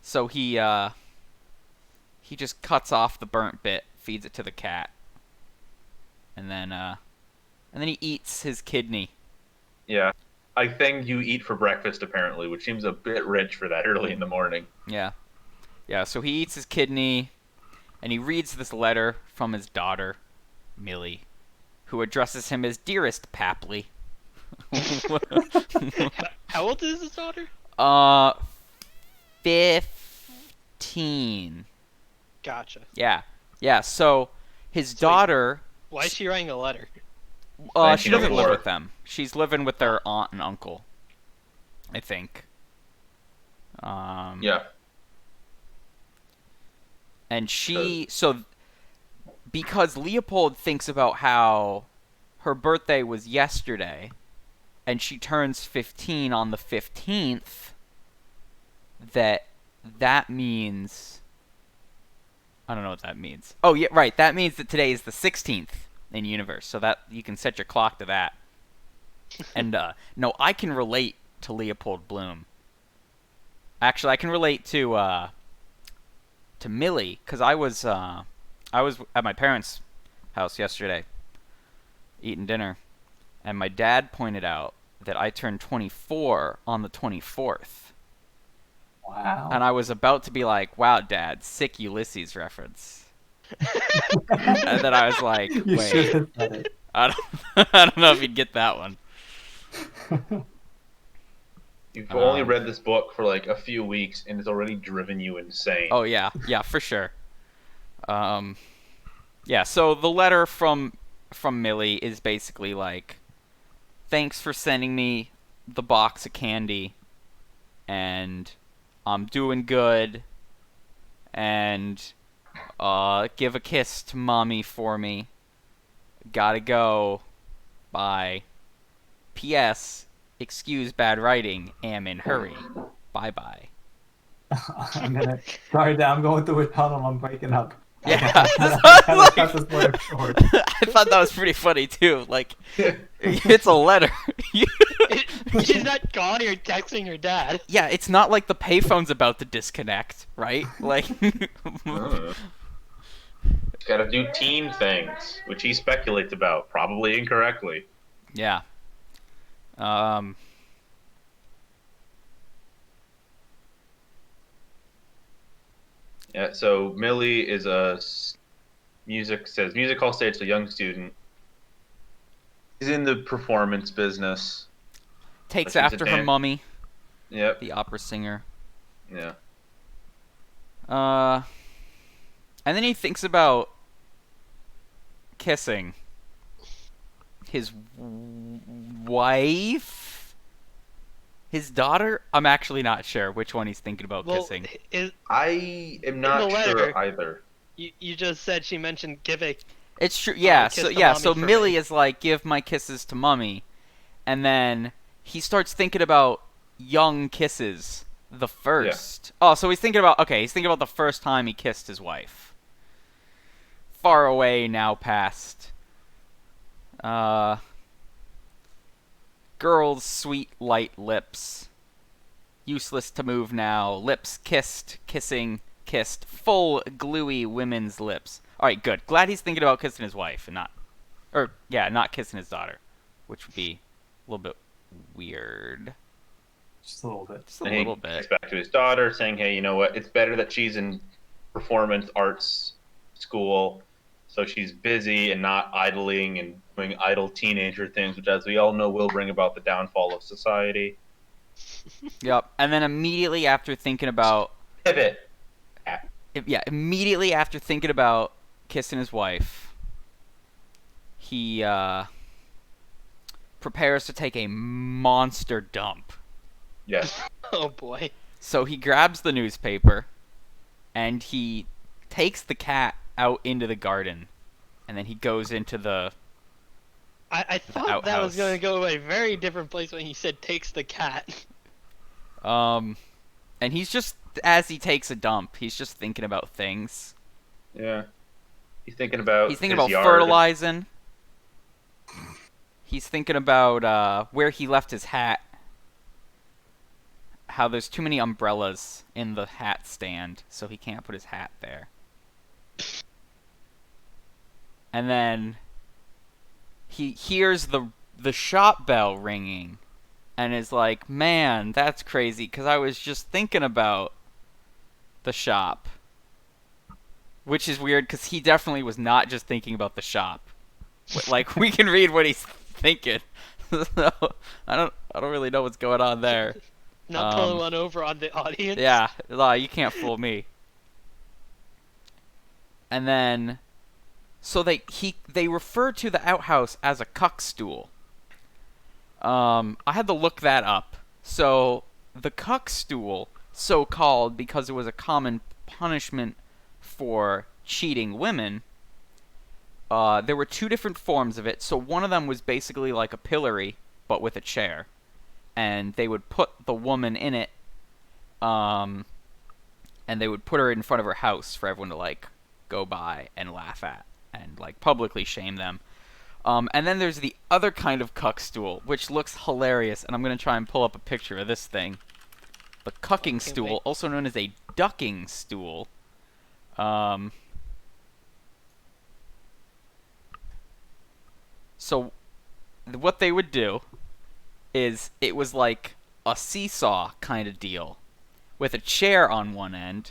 So he just cuts off the burnt bit, feeds it to the cat, and then he eats his kidney. Yeah. A thing you eat for breakfast, apparently, which seems a bit rich for that early in the morning. Yeah. Yeah, so he eats his kidney, and he reads this letter from his daughter, Millie, who addresses him as Dearest Papley. How old is his daughter? 15. Gotcha. Yeah. Yeah, so his daughter... Why is she writing a letter? She doesn't live 1904. with them. She's living with their aunt and uncle, I think. Yeah. And because Leopold thinks about how her birthday was yesterday, and she turns 15 on the 15th, that means... I don't know what that means. Oh, yeah, right. That means that today is the 16th in universe, so that you can set your clock to that. And no, I can relate to Leopold Bloom. Actually, I can relate to Millie, because I was at my parents' house yesterday eating dinner, and my dad pointed out that I turned 24 on the 24th. Wow. And I was about to be like, "Wow, Dad, sick Ulysses reference." And then I was like, You "Wait, should have said it. I don't know if you'd get that one." You've only read this book for like a few weeks, and it's already driven you insane. Oh yeah, for sure. Yeah. So the letter from Millie is basically like, "Thanks for sending me the box of candy, and I'm doing good, and give a kiss to mommy for me. Gotta go. Bye. P.S. Excuse bad writing. Am in hurry. Bye bye." Sorry, Dad, I'm going through a tunnel. I'm breaking up. Yeah. I gotta cut this letter short. I thought that was pretty funny too. Like, it's a letter. She's not calling or texting her dad. Yeah, it's not like the payphone's about to disconnect, right? Like, Gotta do teen things, which he speculates about, probably incorrectly. yeah. Yeah, so Millie is a music hall stage, a young student. He's in the performance business. Takes Like he's a after her mummy, Yep. the opera singer. Yeah. And then he thinks about kissing his wife, his daughter. I'm actually not sure which one he's thinking about kissing. I am In not the letter, sure either. you just said she mentioned giving. It's true. Yeah. kiss So the yeah. mommy So for Millie me. is like, "Give my kisses to mummy," and then he starts thinking about young kisses. The first. Oh, so he's thinking about the first time he kissed his wife. far away now past. Girl's sweet light lips. Useless to move now. Lips kissed, kissing, kissed. Full, gluey women's lips. Alright, good. Glad he's thinking about kissing his wife and not... Or, yeah, not kissing his daughter. Which would be a little bit weird. Just a little bit. Just a And little he bit. gets back to his daughter, saying, "Hey, you know what? It's better that she's in performance arts school, so she's busy and not idling and doing idle teenager things, which, as we all know, will bring about the downfall of society." Yep. And then immediately after thinking about... Pivot. Immediately after thinking about kissing his wife, he prepares to take a monster dump. Yes. Oh boy. So he grabs the newspaper and he takes the cat out into the garden, and then he goes into the... I thought that was outhouse. going to go a very different place when he said takes the cat. And he's just, as he takes a dump, he's just thinking about things. Yeah. He's thinking about He's thinking his about yard. fertilizing. He's thinking about where he left his hat. How there's too many umbrellas in the hat stand, so he can't put his hat there. And then he hears the shop bell ringing and is like, "Man, that's crazy, because I was just thinking about the shop." Which is weird, because he definitely was not just thinking about the shop. Like, we can read what he's thinking. So, I don't really know what's going on there. Not pulling one over on the audience. Yeah, you can't fool me. And then, so they refer to the outhouse as a cuck stool. I had to look that up. So the cuck stool, so called because it was a common punishment for cheating women. There were two different forms of it. So one of them was basically like a pillory, but with a chair. And they would put the woman in it, and they would put her in front of her house for everyone to, like, go by and laugh at and, like, publicly shame them. And then there's the other kind of cuck stool, which looks hilarious, and I'm going to try and pull up a picture of this thing. The cucking stool, wait. also known as a ducking stool. So, what they would do is it was like a seesaw kind of deal with a chair on one end,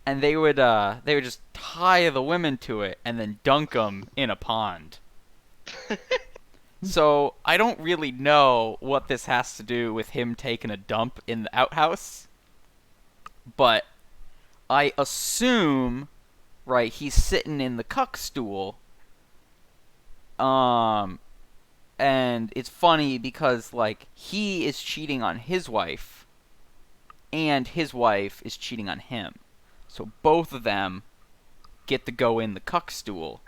and they would just tie the women to it and then dunk them in a pond. So I don't really know what this has to do with him taking a dump in the outhouse, but I assume, right, he's sitting in the cuck stool. And it's funny because, like, he is cheating on his wife, and his wife is cheating on him. So both of them get to go in the cuck stool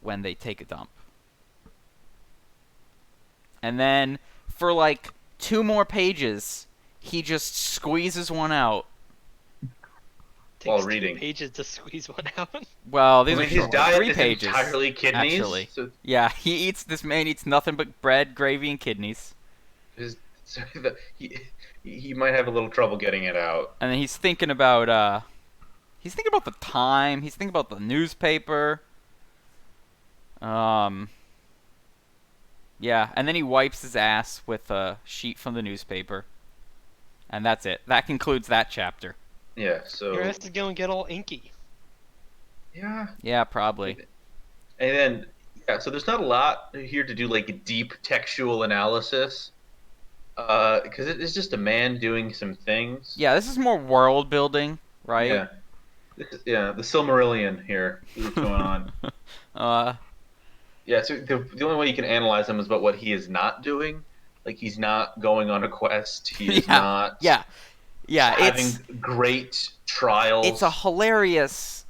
when they take a dump. And then, for, like, 2 more pages, he just squeezes one out. Takes 2 reading. pages to squeeze one out. Well, these I mean, are his short, diet 3 is pages. entirely kidneys. actually. So Yeah, this man eats nothing but bread, gravy, and kidneys. he might have a little trouble getting it out. And then he's thinking about the time. He's thinking about the newspaper. Yeah, and then he wipes his ass with a sheet from the newspaper. And that's it. That concludes that chapter. Yeah, so Your ass is going to get all inky. yeah. Yeah, probably. And then so there's not a lot here to do like deep textual analysis. Because it's just a man doing some things. Yeah, this is more world building, right? Yeah. The Silmarillion here is what's going on. Yeah, so the only way you can analyze him is about what he is not doing. Like, he's not going on a quest. He is not Yeah, having great trials. it's a hilarious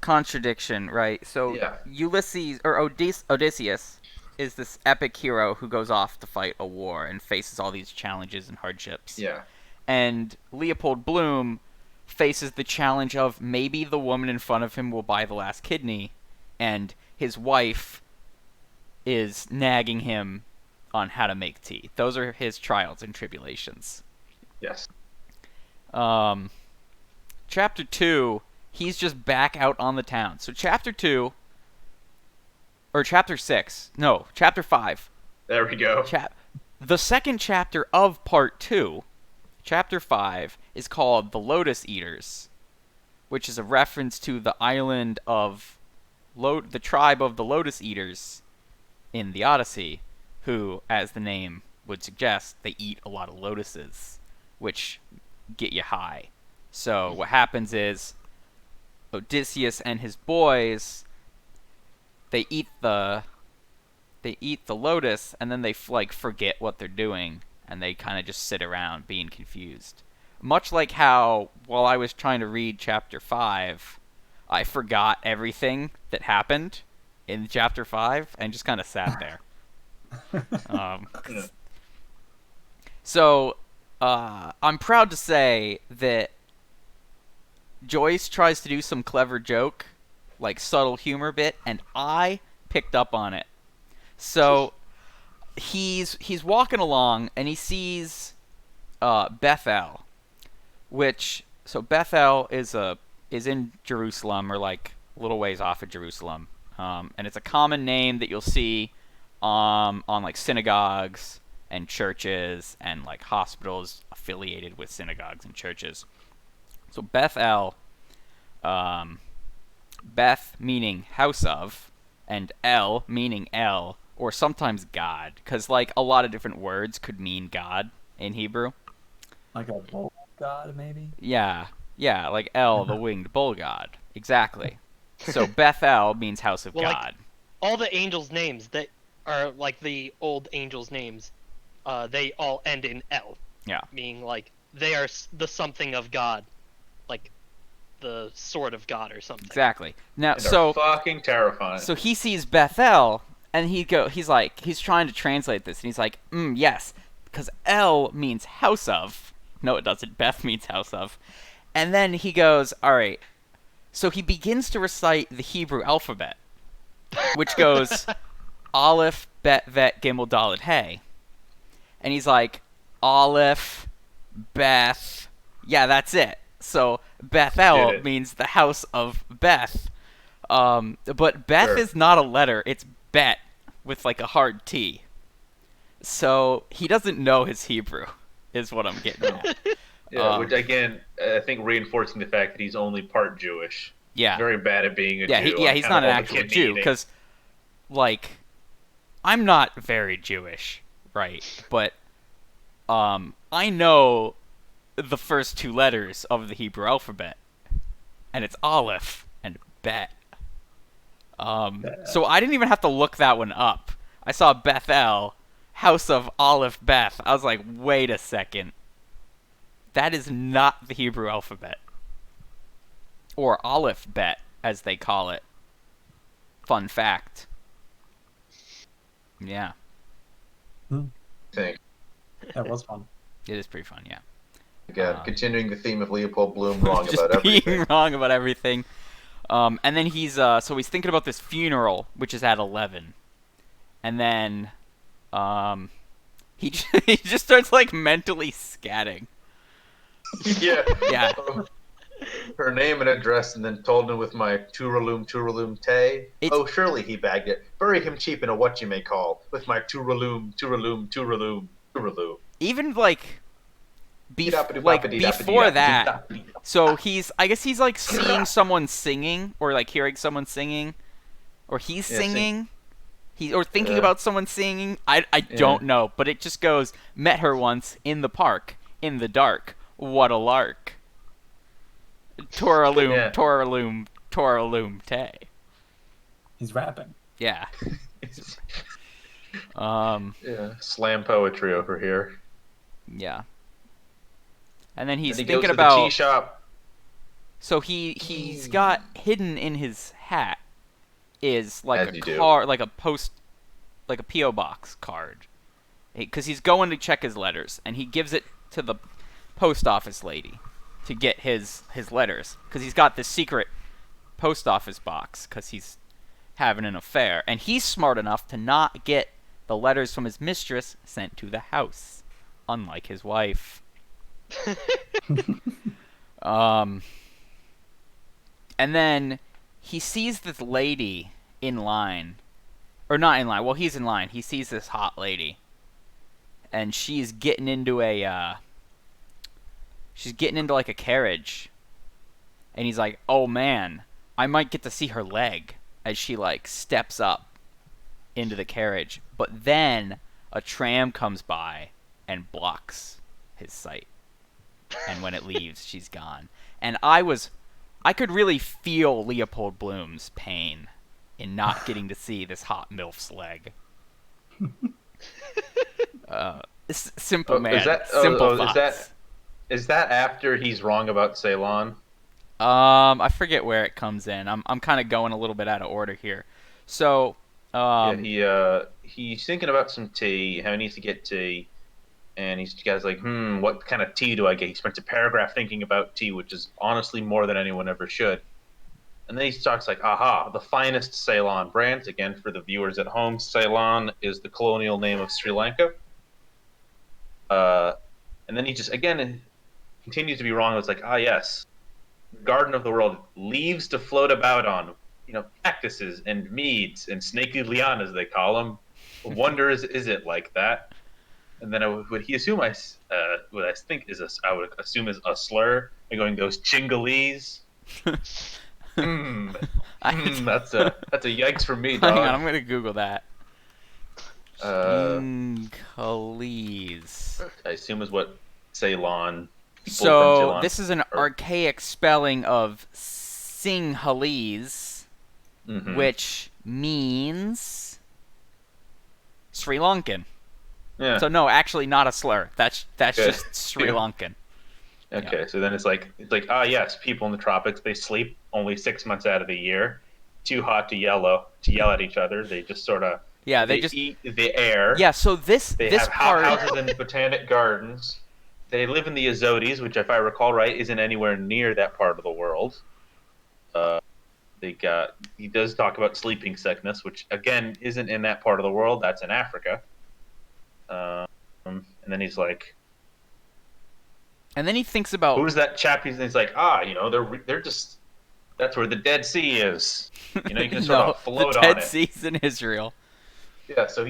contradiction, right? So Ulysses or Odysseus is this epic hero who goes off to fight a war and faces all these challenges and hardships. Yeah. And Leopold Bloom faces the challenge of maybe the woman in front of him will buy the last kidney, and his wife is nagging him on how to make tea. Those are his trials and tribulations. Yes. Chapter 2, he's just back out on the town. So Chapter 2, or Chapter 6, no, Chapter 5. There we go. The second chapter of Part 2, Chapter 5, is called The Lotus Eaters, which is a reference to the island of the tribe of the Lotus Eaters in the Odyssey, who, as the name would suggest, they eat a lot of lotuses, which get you high. So what happens is Odysseus and his boys, they eat the lotus, and then they forget what they're doing, and they kind of just sit around being confused. Much like how, while I was trying to read Chapter 5, I forgot everything that happened in Chapter 5 and just kind of sat there. So, I'm proud to say that Joyce tries to do some clever joke, like subtle humor bit, and I picked up on it. So he's walking along and he sees Bethel, so Bethel is in Jerusalem, or like a little ways off of Jerusalem, and it's a common name that you'll see on like synagogues and churches and like hospitals affiliated with synagogues and churches. So Bethel, Beth meaning house of, and El meaning El, or sometimes God, because like a lot of different words could mean God in Hebrew. Like a bull god, maybe? Yeah, like El, the winged bull god. Exactly. So Bethel means house of Well, like, God. all the angels' names that are like the old angels' names, they all end in L. Yeah. Meaning like they are the something of God, like the sword of God or something. Exactly. Now, And so they're fucking terrifying. So he sees Bethel, and he's trying to translate this, and he's like, yes, because El means house of. No, it doesn't. Beth means house of. And then he goes, all right. So he begins to recite the Hebrew alphabet, which goes Aleph, Bet, Vet, Gimel, Dalet, Hey. And he's like, Aleph, Beth. Yeah, that's it. So Bethel means the house of Beth. But Beth is not a letter. It's Bet with like a hard T. So he doesn't know his Hebrew, is what I'm getting at. Yeah, which again, I think reinforcing the fact that he's only part Jewish. Yeah. Very bad at being a Jew. He's not an actual Jew, because, like, I'm not very Jewish, right? But, I know the first two letters of the Hebrew alphabet, and it's Aleph and Bet. So I didn't even have to look that one up. I saw Bethel, house of Aleph Beth. I was like, wait a second. That is not the Hebrew alphabet. Or Aleph Bet, as they call it. Fun fact. Yeah. Think. That was fun. It is pretty fun, yeah. Again, continuing the theme of Leopold Bloom wrong just about being everything. wrong about everything. And then he's thinking about this funeral, which is at 11. And then he just starts like mentally scatting. Yeah. Yeah. Her name and address, and then told him with my Turalum Tay. Oh, surely he bagged it. Bury him cheap in a what you may call, with my Turalum. Even like before that, so I guess he's like seeing someone singing, or like hearing someone singing, or he's singing, or thinking about someone singing. I don't know, but it just goes, met her once in the park, in the dark. What a lark. Toralum, Tay. He's rapping. Yeah. Slam poetry over here. Yeah. And then he's He thinking goes to about the tea shop. So he's got hidden in his hat is like As a you do. card, like a PO box card, because he's going to check his letters, and he gives it to the post office lady. to get his letters, because he's got this secret post office box because he's having an affair, and he's smart enough to not get the letters from his mistress sent to the house, unlike his wife. And then he sees this lady in line, or not in line. Well, he's in line. He sees this hot lady, and she's getting into like a carriage, and he's like, "Oh man, I might get to see her leg," as she like steps up into the carriage. But then a tram comes by and blocks his sight, and when it leaves, she's gone. And I could really feel Leopold Bloom's pain in not getting to see this hot MILF's leg. Simple man. Simple thoughts. Is that after he's wrong about Ceylon? I forget where it comes in. I'm kind of going a little bit out of order here. So, he's thinking about some tea, how he needs to get tea, and he's guy's like, what kind of tea do I get? He spends a paragraph thinking about tea, which is honestly more than anyone ever should. And then he talks like, aha, the finest Ceylon brand. Again, for the viewers at home, Ceylon is the colonial name of Sri Lanka. And then he just, again, continues to be wrong. It's like, yes, Garden of the World, leaves to float about on, cactuses and meads and snaky lianas, they call them. Wonder is it like that? And then would he assume what I think is I would assume is a slur, like going those Chingalese. That's a yikes for me, dog. Hang on, I'm gonna Google that. Chingalese. I assume is what Ceylon. So this is an archaic spelling of Sinhalese, which means Sri Lankan. Yeah. So no, actually not a slur. That's just Sri Lankan. Okay, so then it's like yes, people in the tropics, they sleep only 6 months out of the year, too hot to yell at each other. They just sort of they just eat the air. Yeah, so they have part houses in botanic gardens. They live in the Azores, which, if I recall right, isn't anywhere near that part of the world. He does talk about sleeping sickness, which again isn't in that part of the world. That's in Africa. And then he's like, and then he thinks about who's that chap? He's like, they're just, that's where the Dead Sea is. You can sort of float on it. The Dead Sea's in Israel. Yeah, so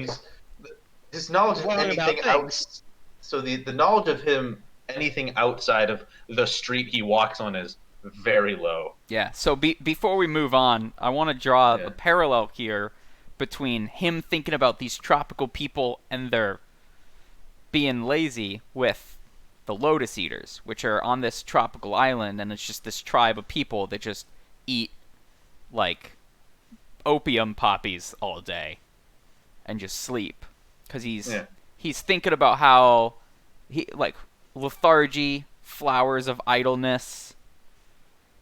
his knowledge of anything else. So the knowledge of him, anything outside of the street he walks on, is very low. Yeah, so before we move on, I want to draw the parallel here between him thinking about these tropical people and their being lazy with the Lotus Eaters, which are on this tropical island, and it's just this tribe of people that just eat, like, opium poppies all day and just sleep. Because he's thinking about how lethargy, flowers of idleness,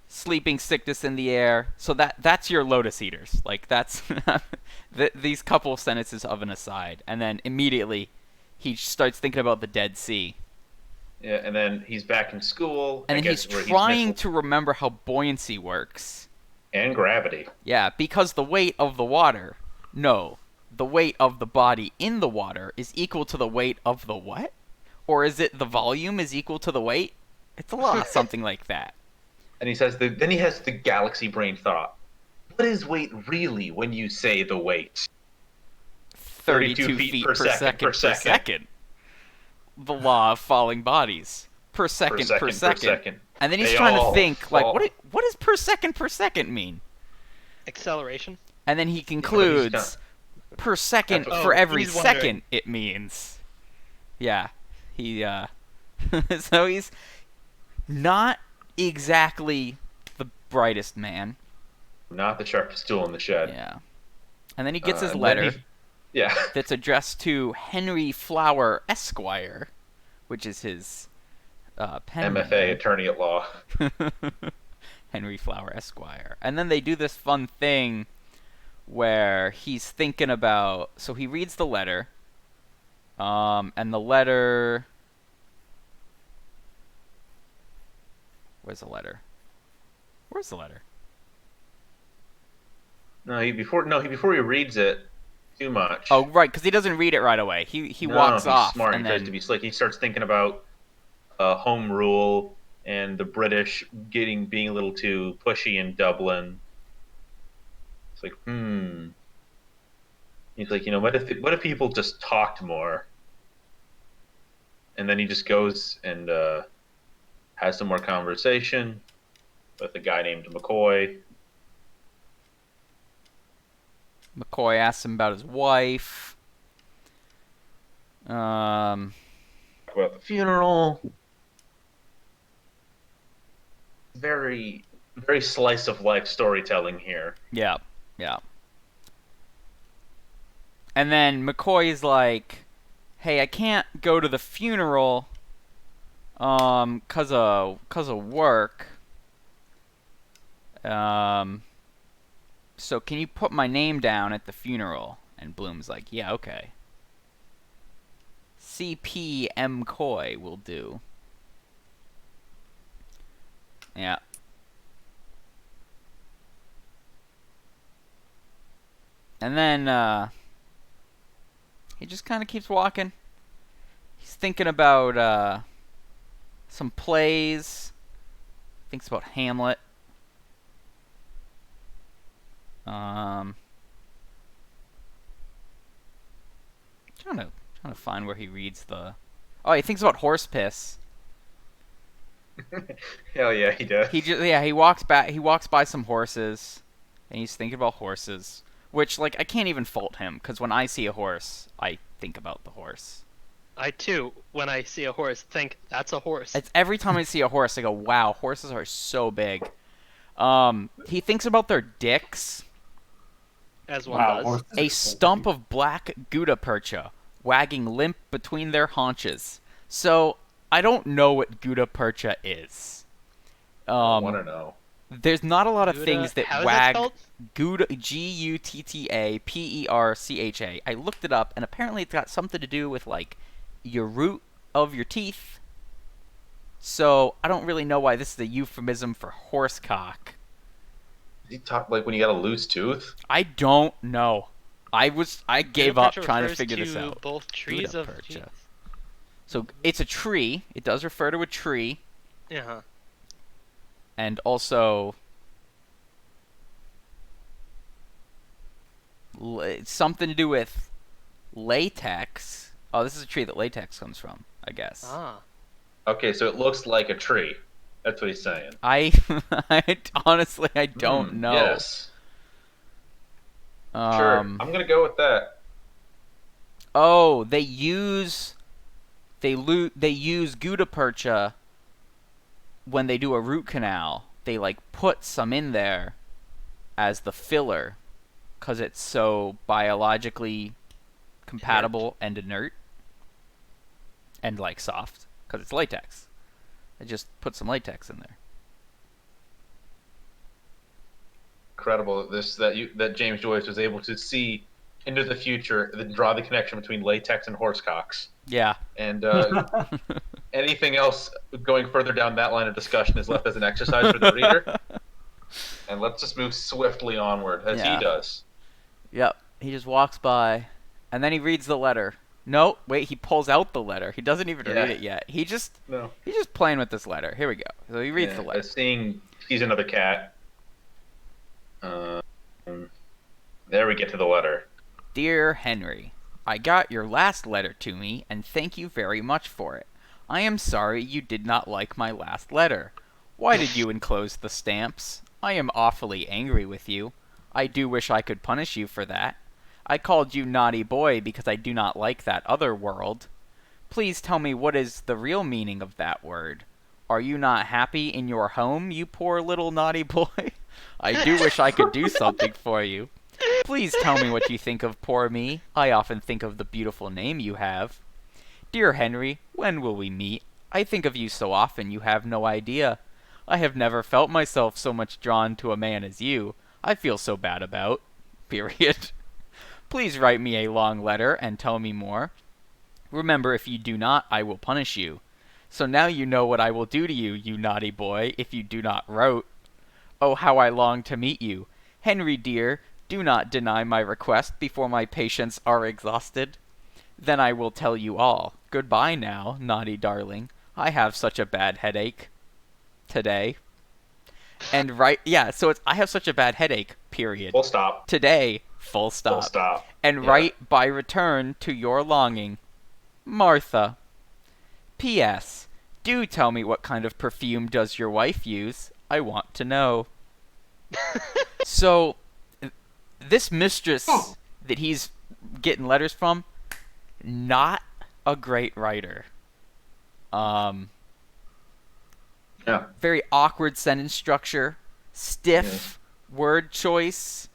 sleeping sickness in the air. So that's your Lotus Eaters. Like, that's these couple of sentences of an aside, and then immediately he starts thinking about the Dead Sea. Yeah, and then he's back in school. And then he's trying to remember how buoyancy works. And gravity. Yeah, because the weight of the water. No, the weight of the body in the water is equal to the weight of the what? Or is it the volume is equal to the weight? It's a lot, something like that. And he says, then he has the galaxy brain thought. What is weight really when you say the weight? 32 feet per second. The law of falling bodies. Per second. And then he's trying to think, like, what does per second mean? Acceleration. And then he concludes, per second for every second it means. Yeah. So he's not exactly the brightest man. Not the sharpest tool in the shed. Yeah. And then he gets his letter. That's addressed to Henry Flower Esquire, which is his pen MFA, name. attorney at law. Henry Flower Esquire. And then they do this fun thing where he's thinking about... So he reads the letter, and the letter... Where's the letter? Where's the letter? No, before he reads it too much. Oh, right, because he doesn't read it right away. He No, walks he's off smart. and He tries to then be slick. He starts thinking about home rule and the British being a little too pushy in Dublin. It's like, He's like, what if people just talked more? And then he just goes and has some more conversation with a guy named McCoy. McCoy asks him about his wife. About the funeral. Very, very slice of life storytelling here. Yeah, yeah. And then McCoy's like, "Hey, I can't go to the funeral, 'cause of work. Um, so can you put my name down at the funeral?" And Bloom's like, "Yeah, okay. CP McCoy will do." Yeah. And then he just kind of keeps walking. He's thinking about some plays. Thinks about Hamlet. Um, trying to find where he reads the. Oh, he thinks about horse piss. Hell yeah, he does. He walks back. He walks by some horses, and he's thinking about horses. Which, like, I can't even fault him because when I see a horse, I think about the horse. I too, when I see a horse, think that's a horse. It's every time I see a horse, I go, "Wow, horses are so big." He thinks about their dicks. As one Wow, does. horses A are so stump big. of black gouda percha wagging limp between their haunches. So I don't know what gouda percha is. I want to know. There's not a lot of Gouda- things that how is that wag. spelled? Gouda, Guttapercha. I looked it up, and apparently it's got something to do with like your root of your teeth. So I don't really know why this is a euphemism for horsecock. Does he talk like when you got a loose tooth? I don't know. I gave up Gouda percha trying to refers figure this to out. Both trees Gouda of percha. geez. So it's a tree. It does refer to a tree, Yeah. and also it's something to do with latex. Oh, this is a tree that latex comes from, I guess. Ah. Okay, so it looks like a tree. That's what he's saying. Honestly, I don't know. Yes. Sure. I'm gonna go with that. Oh, they use gouda percha when they do a root canal. They like put some in there as the filler because it's so biologically compatible and inert and like soft because it's latex. They just put some latex in there. Incredible that James Joyce was able to see into the future and draw the connection between latex and horsecocks. Yeah. And anything else going further down that line of discussion is left as an exercise for the reader. And let's just move swiftly onward, as Yeah. he does. Yep. He just walks by, and then he reads the letter. No, wait. He pulls out the letter. He doesn't even read it yet. He's just playing with this letter. Here we go. So he reads the letter. He's another cat. There we get to the letter. Dear Henry, I got your last letter to me, and thank you very much for it. I am sorry you did not like my last letter. Why did you enclose the stamps? I am awfully angry with you. I do wish I could punish you for that. I called you naughty boy because I do not like that other world. Please tell me what is the real meaning of that word. Are you not happy in your home, you poor little naughty boy? I do wish I could do something for you. Please tell me what you think of poor me. I often think of the beautiful name you have. Dear Henry, when will we meet? I think of you so often you have no idea. I have never felt myself so much drawn to a man as you. I feel so bad about. Period. Please write me a long letter and tell me more. Remember, if you do not, I will punish you. So now you know what I will do to you, you naughty boy, if you do not wrote. Oh, how I long to meet you. Henry dear, do not deny my request before my patience are exhausted. Then I will tell you all. Goodbye now, naughty darling. I have such a bad headache. Today. And yeah, so it's I have such a bad headache, period. Full stop. Today, full stop. Full stop. And Yeah. write by return to your longing. Martha. P.S. Do tell me what kind of perfume does your wife use? I want to know. So, this mistress that he's getting letters from, not a great writer. Yeah. Very awkward sentence structure, stiff word choice,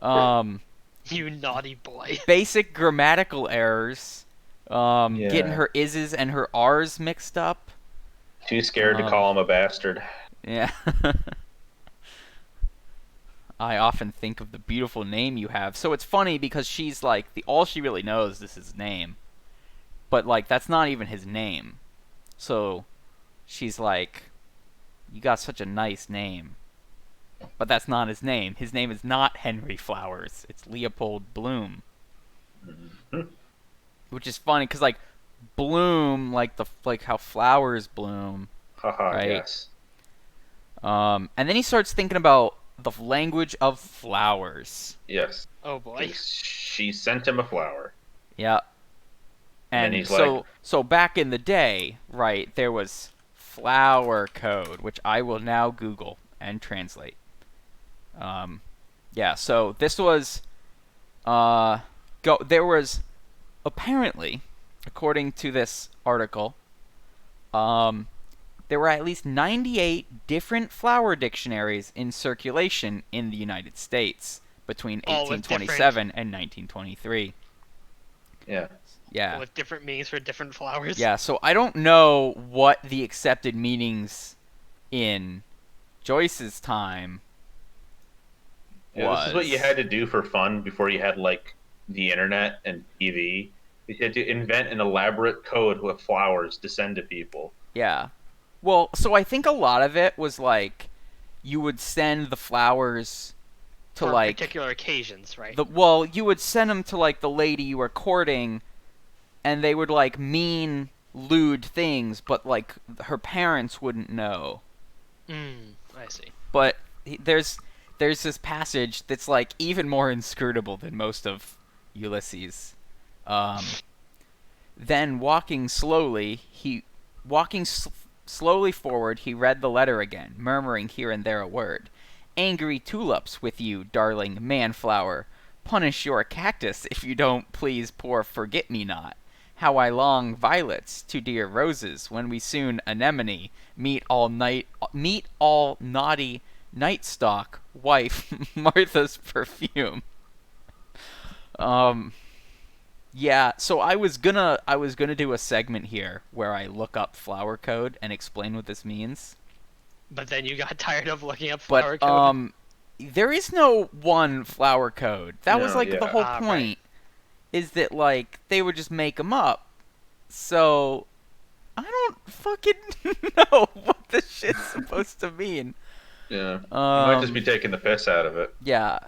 You naughty boy. basic grammatical errors, getting her is's and her r's mixed up. Too scared to call him a bastard. Yeah. I often think of the beautiful name you have. So it's funny because she's like, all she really knows is his name. But like, that's not even his name. So she's like, you got such a nice name. But that's not his name. His name is not Henry Flowers. It's Leopold Bloom. Which is funny because like, bloom, like how flowers bloom. Haha, Right. yes. And then he starts thinking about the language of flowers. Yes. Oh boy. She sent him a flower. Yeah. And he's so back in the day, right, there was flower code, which I will now Google and translate. Yeah, so this was there was apparently, according to this article, there were at least 98 different flower dictionaries in circulation in the United States between All with 1827 and 1923. Yeah. Yeah. With different meanings for different flowers. Yeah, so I don't know what the accepted meanings in Joyce's time Yeah, was. this is what you had to do for fun before you had like the internet and TV. You had to invent an elaborate code with flowers to send to people. Yeah. Well, so I think a lot of it was like you would send the flowers to for like particular occasions, right? you would send them to like the lady you were courting, and they would like mean lewd things, but like her parents wouldn't know. I see. But there's this passage that's like even more inscrutable than most of Ulysses. Then walking slowly forward, he read the letter again, murmuring here and there a word. Angry tulips with you, darling manflower. Punish your cactus if you don't please poor forget-me-not. How I long violets to dear roses when we soon anemone meet all naughty nightstock wife Martha's perfume. Yeah, so I was gonna do a segment here where I look up flower code and explain what this means. But then you got tired of looking up But flower code. there is no one flower code. That was No, like yeah. the whole Right. point. Is that like they would just make them up. So I don't fucking know what this shit's supposed to mean. Yeah. You might just be taking the piss out of it. Yeah.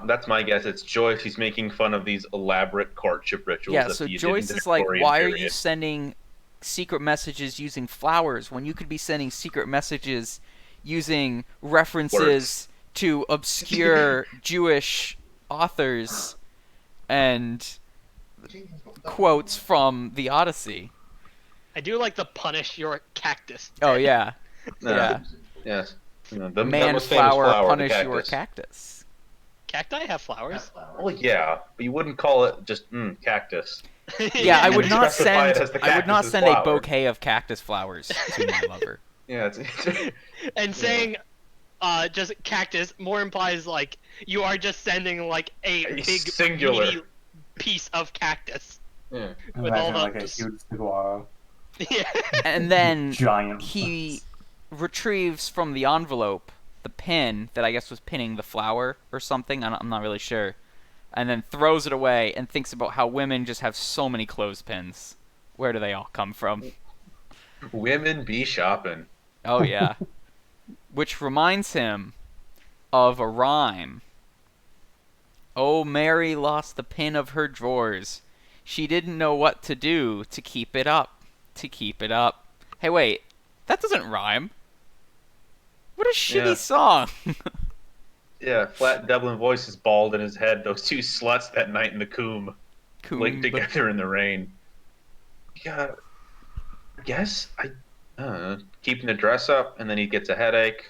That's my guess. It's Joyce. He's making fun of these elaborate courtship rituals. Yeah, that so you did Joyce in the is like, Victorian why are you period." sending secret messages using flowers when you could be sending secret messages using references to obscure Jewish authors and quotes from the Odyssey? I do like the punish your cactus. Oh, yeah. No, Yeah. Yes. You know, the most famous Manflower, flower, the punish your cactus. cactus. Cacti have flowers. Well, yeah, but you wouldn't call it just cactus. Yeah, I would You not specify it send as the I would not cactus's send a flower. bouquet of cactus flowers to my lover. Yeah, it's And saying just cactus more implies like you are just sending like a big singular. meaty piece of cactus. yeah. With all Imagine the- like a huge saguaro. Yeah. And then Giant. he retrieves from the envelope the pin that I guess was pinning the flower or something. I'm not really sure. And then throws it away and thinks about how women just have so many clothespins. Where do they all come from? Women be shopping. Oh yeah. Which reminds him of a rhyme. Oh, Mary lost the pin of her drawers. She didn't know what to do to keep it up. To keep it up. Hey, wait. That doesn't rhyme. What a shitty Yeah. song. Yeah, flat Dublin voice is bald in his head. Those two sluts that night in the coombe linked Coombe. together in the rain. Yeah, I guess keeping the dress up, and then he gets a headache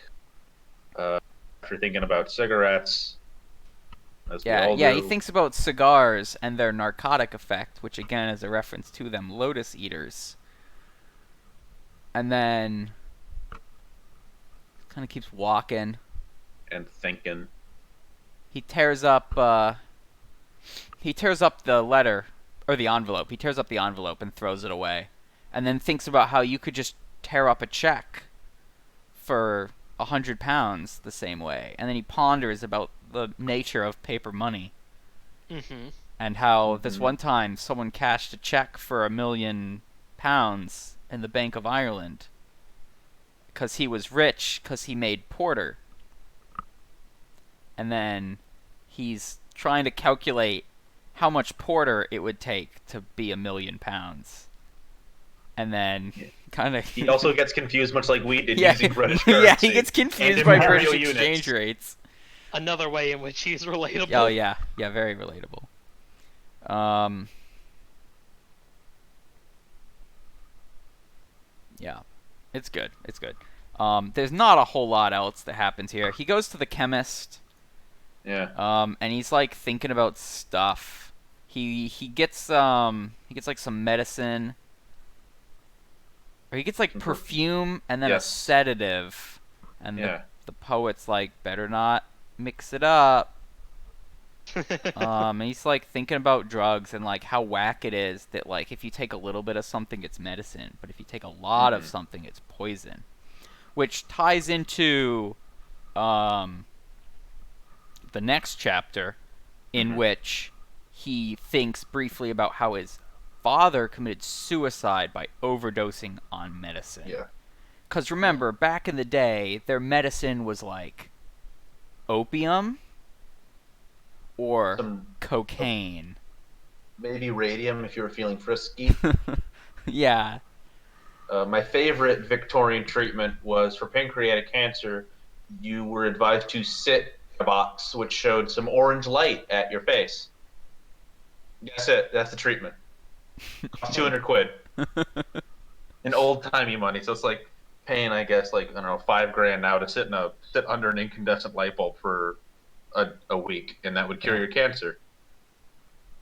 after thinking about cigarettes, as we all Yeah, he do. thinks about cigars and their narcotic effect, which again is a reference to them lotus eaters. And then kind of keeps walking. And thinking. He tears up the letter or the envelope. He tears up the envelope and throws it away. And then thinks about how you could just tear up a check for £100 the same way. And then he ponders about the nature of paper money. Mm-hmm. And how this one time someone cashed a check for £1,000,000 in the Bank of Ireland because he was rich because he made porter. And then he's trying to calculate how much porter it would take to be £1,000,000. And then kind of He also gets confused, much like we did, yeah, using British currency. yeah, he gets confused and by imperial British units. exchange rates. Another way in which he's relatable. Oh yeah, very relatable. Yeah, it's good. It's good. There's not a whole lot else that happens here. He goes to the chemist. Yeah. And he's like thinking about stuff. He gets like some medicine. Or he gets like perfume and then Yes. a sedative. And Yeah. the poet's like, better not mix it up. And he's like thinking about drugs and like how whack it is that like if you take a little bit of something it's medicine, but if you take a lot of something it's poison. Which ties into the next chapter in which he thinks briefly about how his father committed suicide by overdosing on medicine. Yeah. Because remember, back in the day, their medicine was like opium or Some cocaine. maybe radium if you were feeling frisky. Yeah. My favorite Victorian treatment was for pancreatic cancer. You were advised to sit in a box which showed some orange light at your face. That's it. That's the treatment. Cost 200 quid. In old timey money. So it's like paying, I guess, like I don't know, $5,000 now to sit under an incandescent light bulb for a week, and that would cure your cancer.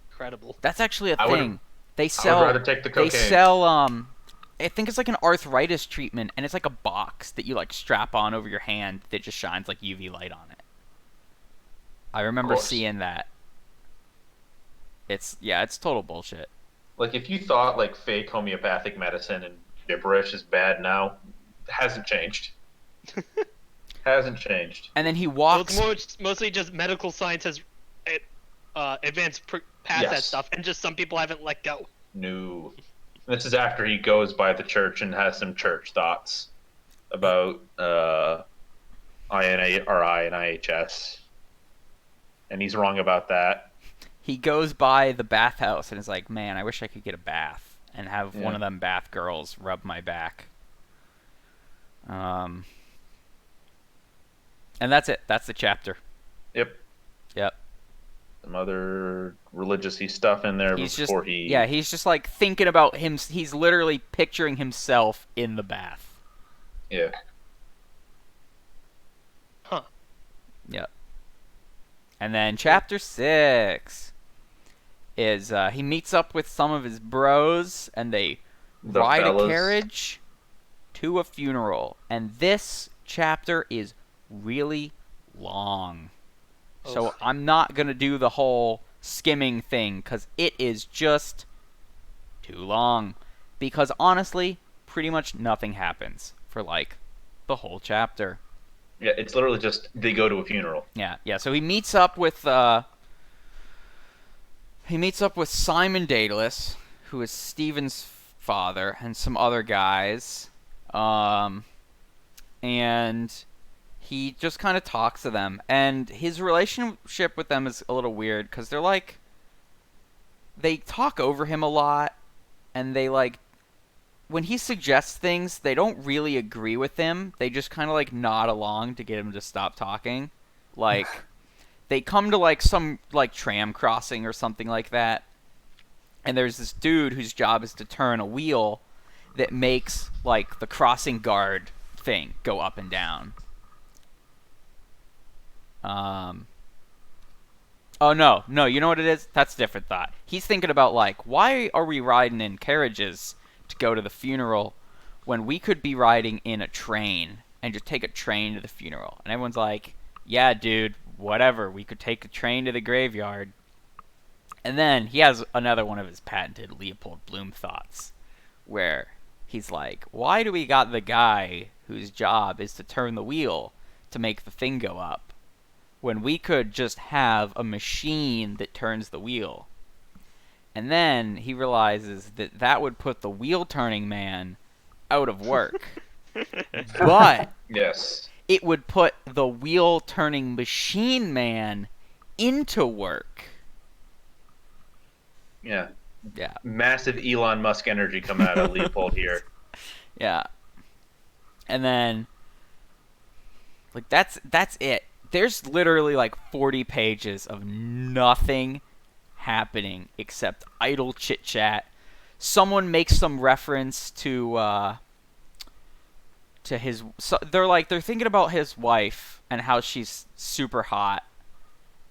Incredible. That's actually a I would- thing. They I sell. would rather take the They cocaine. sell. I think it's like an arthritis treatment, and it's like a box that you like strap on over your hand that just shines like UV light on it. I remember course. seeing that. It's total bullshit. Like if you thought like fake homeopathic medicine and gibberish is bad now, it hasn't changed. Hasn't changed. And then he Well, walks. it's mostly just medical science has advanced past that Yes. stuff, and just some people haven't let go. No. This is after he goes by the church and has some church thoughts about INA or IHS. And he's wrong about that. He goes by the bathhouse and is like, "Man, I wish I could get a bath and have one Yeah. of them bath girls rub my back." And that's it. That's the chapter. Yep. Yep. Some other religious-y stuff in there He's before just he... yeah. He's just like thinking about him. He's literally picturing himself in the bath. Yeah. Huh. Yep. And then chapter 6 is he meets up with some of his bros and they The ride fellas. a carriage to a funeral. And this chapter is really long. So Oof. I'm not going to do the whole skimming thing because it is just too long. Because honestly, pretty much nothing happens for like the whole chapter. Yeah, it's literally just they go to a funeral. Yeah. So he meets up with Simon Daedalus, who is Stephen's father and some other guys, um, and he just kind of talks to them. And his relationship with them is a little weird because they're like, they talk over him a lot, and they like, when he suggests things, they don't really agree with him. They just kind of like nod along to get him to stop talking. Like, they come to like some like tram crossing or something like that, and there's this dude whose job is to turn a wheel that makes like the crossing guard thing go up and down. Oh no, you know what it is? That's a different thought. He's thinking about like, why are we riding in carriages to go to the funeral when we could be riding in a train and just take a train to the funeral? And everyone's like, yeah, dude, whatever. We could take a train to the graveyard. And then he has another one of his patented Leopold Bloom thoughts, where he's like, why do we got the guy whose job is to turn the wheel to make the thing go up, when we could just have a machine that turns the wheel? And then he realizes that that would put the wheel-turning man out of work. But Yes. it would put the wheel-turning machine man into work. Yeah. Yeah. Massive Elon Musk energy coming out of Leopold here. Yeah. And then like that's it. There's literally like 40 pages of nothing happening except idle chit chat. Someone makes some reference to his, so they're thinking about his wife and how she's super hot,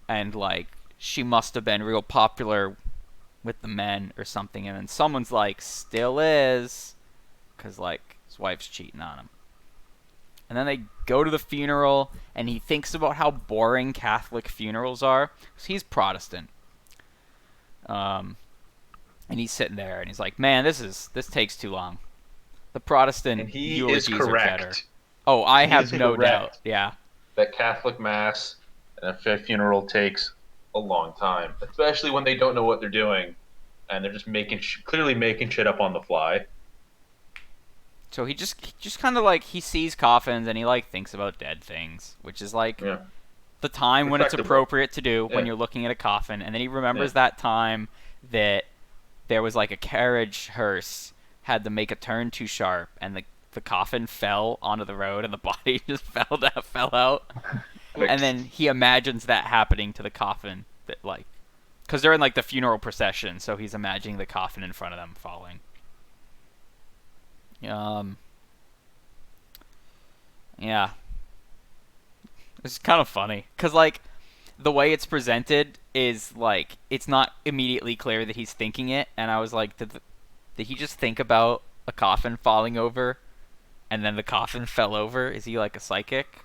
and like she must have been real popular with the men or something, and then someone's like, still is, because like his wife's cheating on him. And then they go to the funeral, and he thinks about how boring Catholic funerals are, because he's Protestant. And he's sitting there, and he's like, man, this takes too long. The Protestant And he is eulogies are better. correct. Oh, I He have is no correct. doubt. Yeah. That Catholic Mass and a funeral takes a long time, especially when they don't know what they're doing, and they're just clearly making shit up on the fly. So he just kind of like, he sees coffins and he like thinks about dead things, which is like Yeah. the time when it's Respectable. appropriate to do when Yeah. you're looking at a coffin. And then he remembers that time that there was like a carriage hearse had to make a turn too sharp, and the coffin fell onto the road and the body just fell out. And then he imagines that happening to the coffin, that like, because they're in like the funeral procession, so he's imagining the coffin in front of them falling. Yeah. It's kind of funny, because like the way it's presented is like, it's not immediately clear that he's thinking it, and I was like, did he just think about a coffin falling over and then the coffin fell over? Is he like a psychic?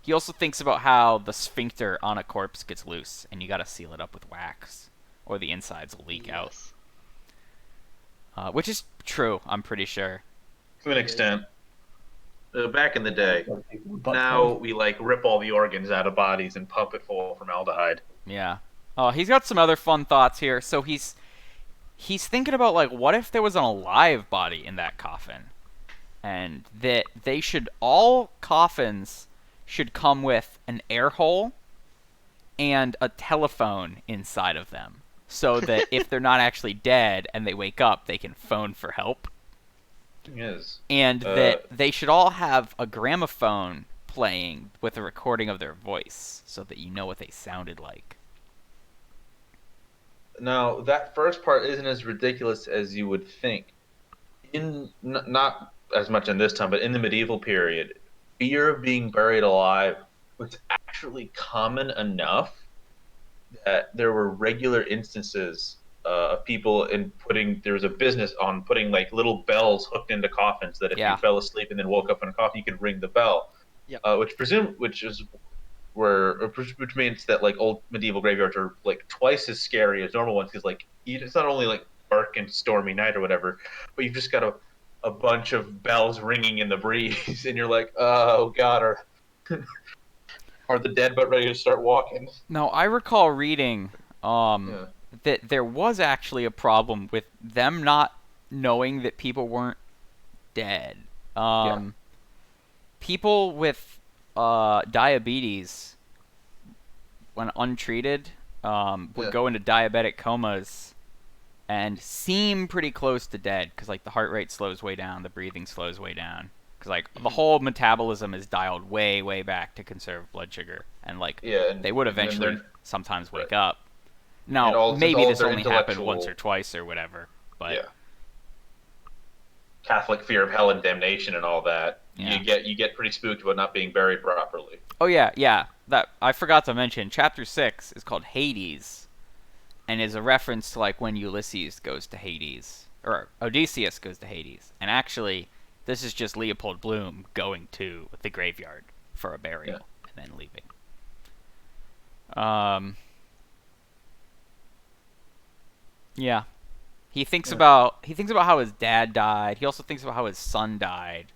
He also thinks about how the sphincter on a corpse gets loose and you gotta seal it up with wax or the insides will leak out. Which is true, I'm pretty sure. To an extent. Back in the day. But Now we like rip all the organs out of bodies and pump it full of formaldehyde. Yeah. He's got some other fun thoughts here. So he's thinking about like, what if there was an alive body in that coffin, and that all coffins should come with an air hole and a telephone inside of them, so that if they're not actually dead and they wake up, they can phone for help. Yes. And that they should all have a gramophone playing with a recording of their voice, so that you know what they sounded like. Now, that first part isn't as ridiculous as you would think. Not as much in this time, but in the medieval period, fear of being buried alive was actually common enough that there were regular instances of people there was a business on putting like little bells hooked into coffins that if you fell asleep and then woke up in a coffin, you could ring the bell. Yep. Which means that like old medieval graveyards are like twice as scary as normal ones, because like it's not only like dark and stormy night or whatever, but you've just got a bunch of bells ringing in the breeze, and you're like, oh god, are the dead but ready to start walking? Now, I recall reading that there was actually a problem with them not knowing that people weren't dead. People with diabetes, when untreated, would go into diabetic comas and seem pretty close to dead because like the heart rate slows way down, the breathing slows way down because like the whole metabolism is dialed way back to conserve blood sugar, and like and they would eventually sometimes wake up. Now all, maybe all this only happened intellectual... once or twice or whatever, but Catholic fear of hell and damnation and all that. Yeah. You get pretty spooked about not being buried properly. Oh yeah. That I forgot to mention. Chapter 6 is called Hades, and is a reference to like when Ulysses goes to Hades, or Odysseus goes to Hades. And actually, this is just Leopold Bloom going to the graveyard for a burial and then leaving. Yeah. He thinks about how his dad died. He also thinks about how his son died.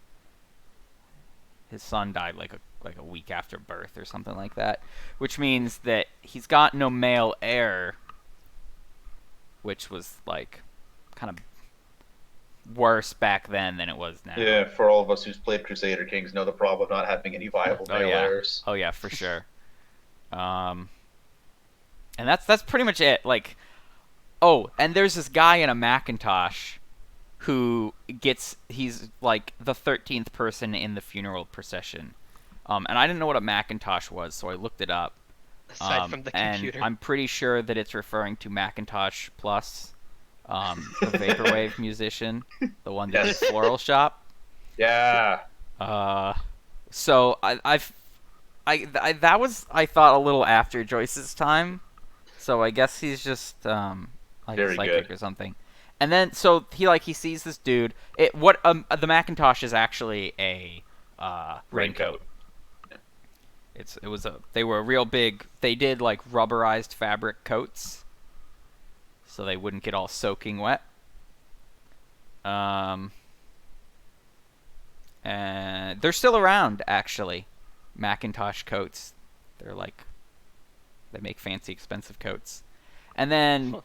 His son died like a week after birth or something like that, which means that he's got no male heir, which was like kind of worse back then than it was now. Yeah, for all of us who's played Crusader Kings know the problem of not having any viable male heirs. Oh yeah, for sure. And that's pretty much it. Like, oh, and there's this guy in a Macintosh who he's like the 13th person in the funeral procession. And I didn't know what a Macintosh was, so I looked it up. Aside from the computer. And I'm pretty sure that it's referring to Macintosh Plus, the vaporwave musician, the one that did Floral Shop. Yeah. So that was, I thought, a little after Joyce's time. So I guess he's just like a psychic or something. And then so he sees this dude. The Macintosh is actually a raincoat. They were a real big. They did like rubberized fabric coats, so they wouldn't get all soaking wet. And they're still around actually, Macintosh coats. They make fancy, expensive coats. And then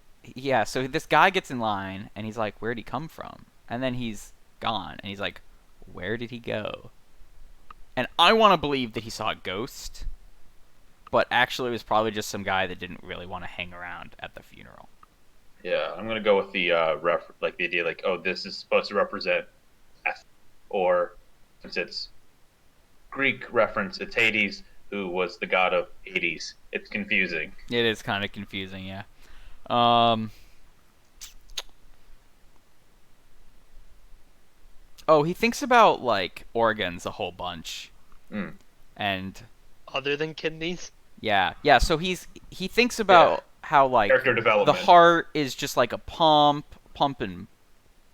so this guy gets in line and he's like, "Where'd he come from?" And then he's gone, and he's like, "Where did he go?" And I want to believe that he saw a ghost, but actually it was probably just some guy that didn't really want to hang around at the funeral. Yeah, I'm gonna go with the the idea like, oh, this is supposed to represent, or since it's Greek reference, it's Hades, who was the god of Hades. It's confusing. It is kind of confusing, yeah. Oh, he thinks about like organs a whole bunch, and other than kidneys. Yeah. So he thinks about how like character development. The heart is just like a pumping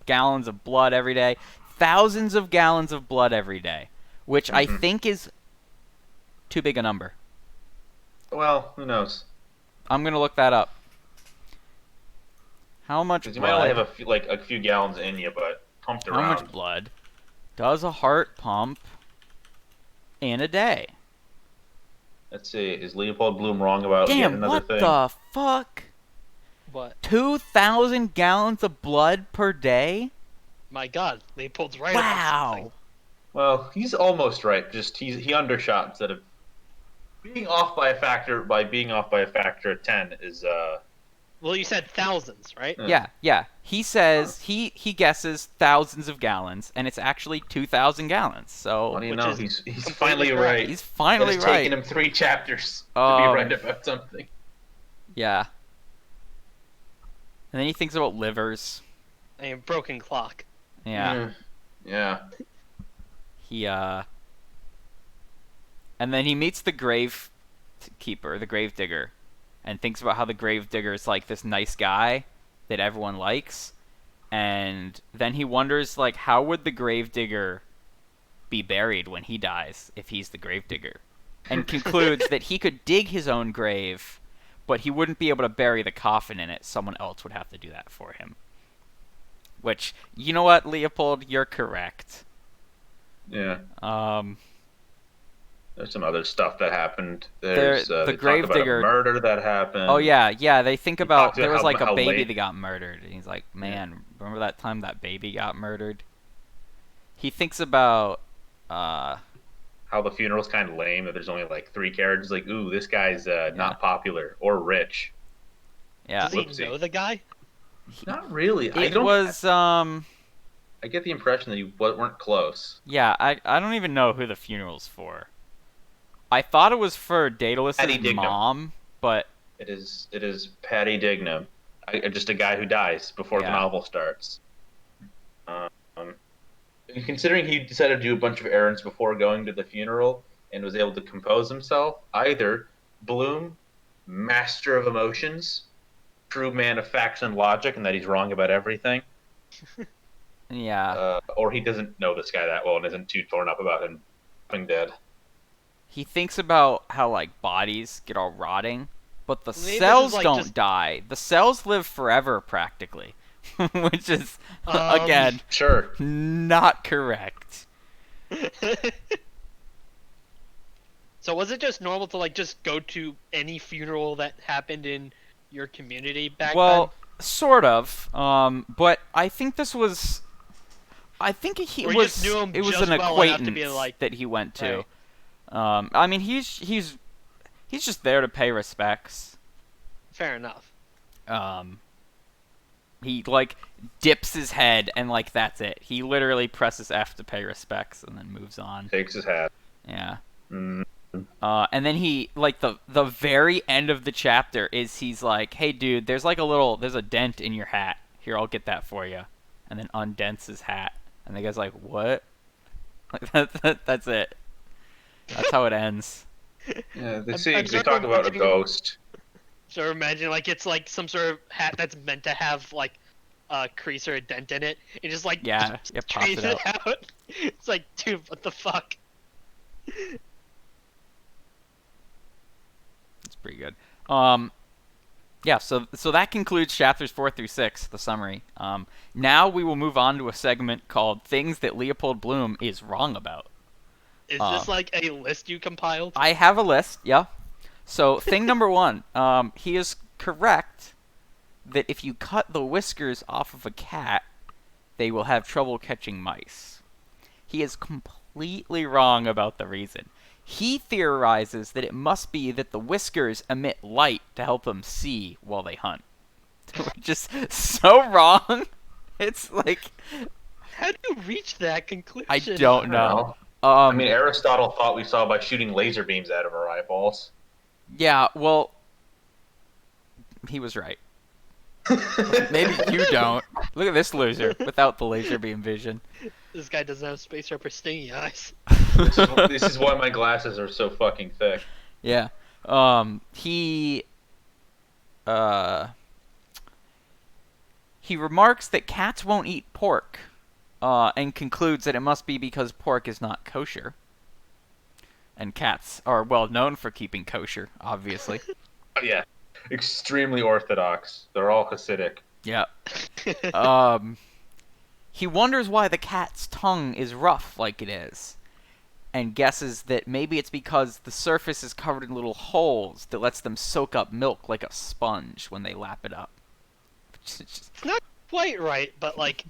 gallons of blood every day, thousands of gallons of blood every day, which I think is too big a number. Well, who knows? I'm gonna look that up. How much blood? You might only have a few gallons in you, but pumped around. How much blood does a heart pump in a day? Let's see. Is Leopold Bloom wrong about yet another thing? What the fuck? What? 2,000 gallons of blood per day? My God, Leopold's right. Wow. About something. Well, he's almost right. Just he undershot instead of being off by a factor. By being off by a factor of 10 is Well, you said thousands, right? Yeah. He says he guesses thousands of gallons, and it's actually 2,000 gallons. So what do you know? He's finally right. He's finally it's right. It's taken him 3 chapters to be right about something. Yeah. And then he thinks about livers. A broken clock. Yeah. Yeah. And then he meets the grave keeper, the grave digger, and thinks about how the grave digger is like this nice guy that everyone likes. And then he wonders like, how would the grave digger be buried when he dies if he's the grave digger? And concludes that he could dig his own grave, but he wouldn't be able to bury the coffin in it. Someone else would have to do that for him. Which, you know what, Leopold, you're correct. Yeah. There's some other stuff that happened. The They talk about a gravedigger. murder that happened. Oh yeah. They think He about talks there about was like a how baby late. that got murdered, and he's like, man, remember that time that baby got murdered? He thinks about How the funeral's kind of lame. That there's only like 3 characters. Like, ooh, this guy's Yeah. not popular or rich. yeah. Does he Whoopsie. know the guy? Not really. I It don't. was I get the impression that you weren't close. yeah. I don't even know who the funeral's for. I thought it was for Daedalus's Patty Dignam. mom, but It is Patty Dignam, just a guy who dies before the Yeah. novel starts. Um, and considering he decided to do a bunch of errands before going to the funeral and was able to compose himself, either Bloom, master of emotions, true man of facts and logic, and that he's wrong about everything, yeah. or he doesn't know this guy that well and isn't too torn up about him being dead. He thinks about how like bodies get all rotting, but the Maybe this is, cells like, don't just- die. The cells live forever practically, which is Um, again Sure. not correct. So was it just normal to like just go to any funeral that happened in your community back Well, sort of. But I think this was. I think he Or you was. just knew him It was just an well enough to acquaintance be like- that he went to. Right. I mean, he's just there to pay respects. then? Fair enough. He like dips his head and like that's it. He literally presses F to pay respects and then moves on. Takes his hat. Yeah. Mm. And then he like the very end of the chapter is he's like, "Hey dude, there's a dent in your hat. Here, I'll get that for you." And then undents his hat. And the guy's like, "What?" Like that's it. That's how it ends. Yeah, they I'm they sort talk of about a imagining- ghost. So imagine like it's like some sort of hat that's meant to have like a crease or a dent in it. It just like Yeah, it pops straightens it it out. It's like, dude, what the fuck? It's pretty good. Yeah, so that concludes chapters 4 through 6, the summary. Now we will move on to a segment called Things That Leopold Bloom is Wrong About. Is this like a list you compiled? I have a list, yeah. So, thing number 1, he is correct that if you cut the whiskers off of a cat, they will have trouble catching mice. He is completely wrong about the reason. He theorizes that it must be that the whiskers emit light to help them see while they hunt. Which is so wrong. It's like, How do you reach that conclusion? I don't know. I mean, Aristotle thought we saw by shooting laser beams out of our eyeballs. Yeah, well, he was right. Maybe you don't. Look at this loser without the laser beam vision. This guy doesn't have space for stingy eyes. This is why my glasses are so fucking thick. Yeah. He remarks that cats won't eat pork, and concludes that it must be because pork is not kosher. And cats are well known for keeping kosher, obviously. Oh, yeah, extremely orthodox. They're all Hasidic. Yeah. He wonders why the cat's tongue is rough like it is, and guesses that maybe it's because the surface is covered in little holes that lets them soak up milk like a sponge when they lap it up. Not quite right, but like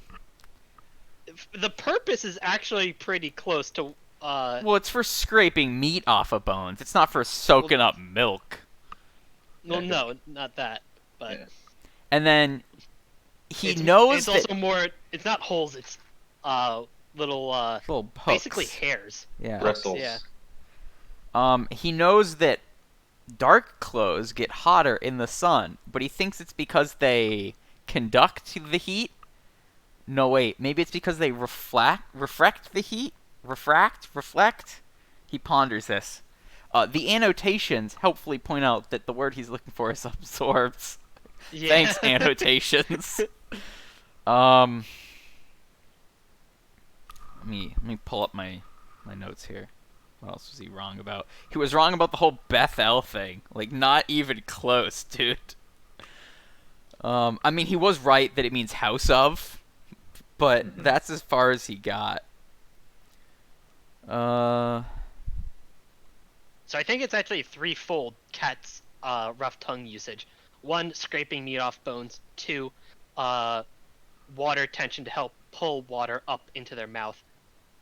the purpose is actually pretty close to Well, it's for scraping meat off of bones. It's not for soaking up milk. well, no, not that, but Yeah. And then he it's, knows it's that also more. It's not holes. It's little little hooks. basically hairs. Yeah. Bristles. Yeah. He knows that dark clothes get hotter in the sun, but he thinks it's because they conduct the heat. No, wait. Maybe it's because they reflect the heat? Reflect? He ponders this. The annotations helpfully point out that the word he's looking for is absorbs. Yeah. Thanks, annotations. Let me pull up my notes here. What else was he wrong about? He was wrong about the whole Bethel thing. Like, not even close, dude. I mean, he was right that it means house of, but that's as far as he got. So I think it's actually threefold Cat's rough tongue usage. 1, scraping meat off bones. 2, water tension to help pull water up into their mouth.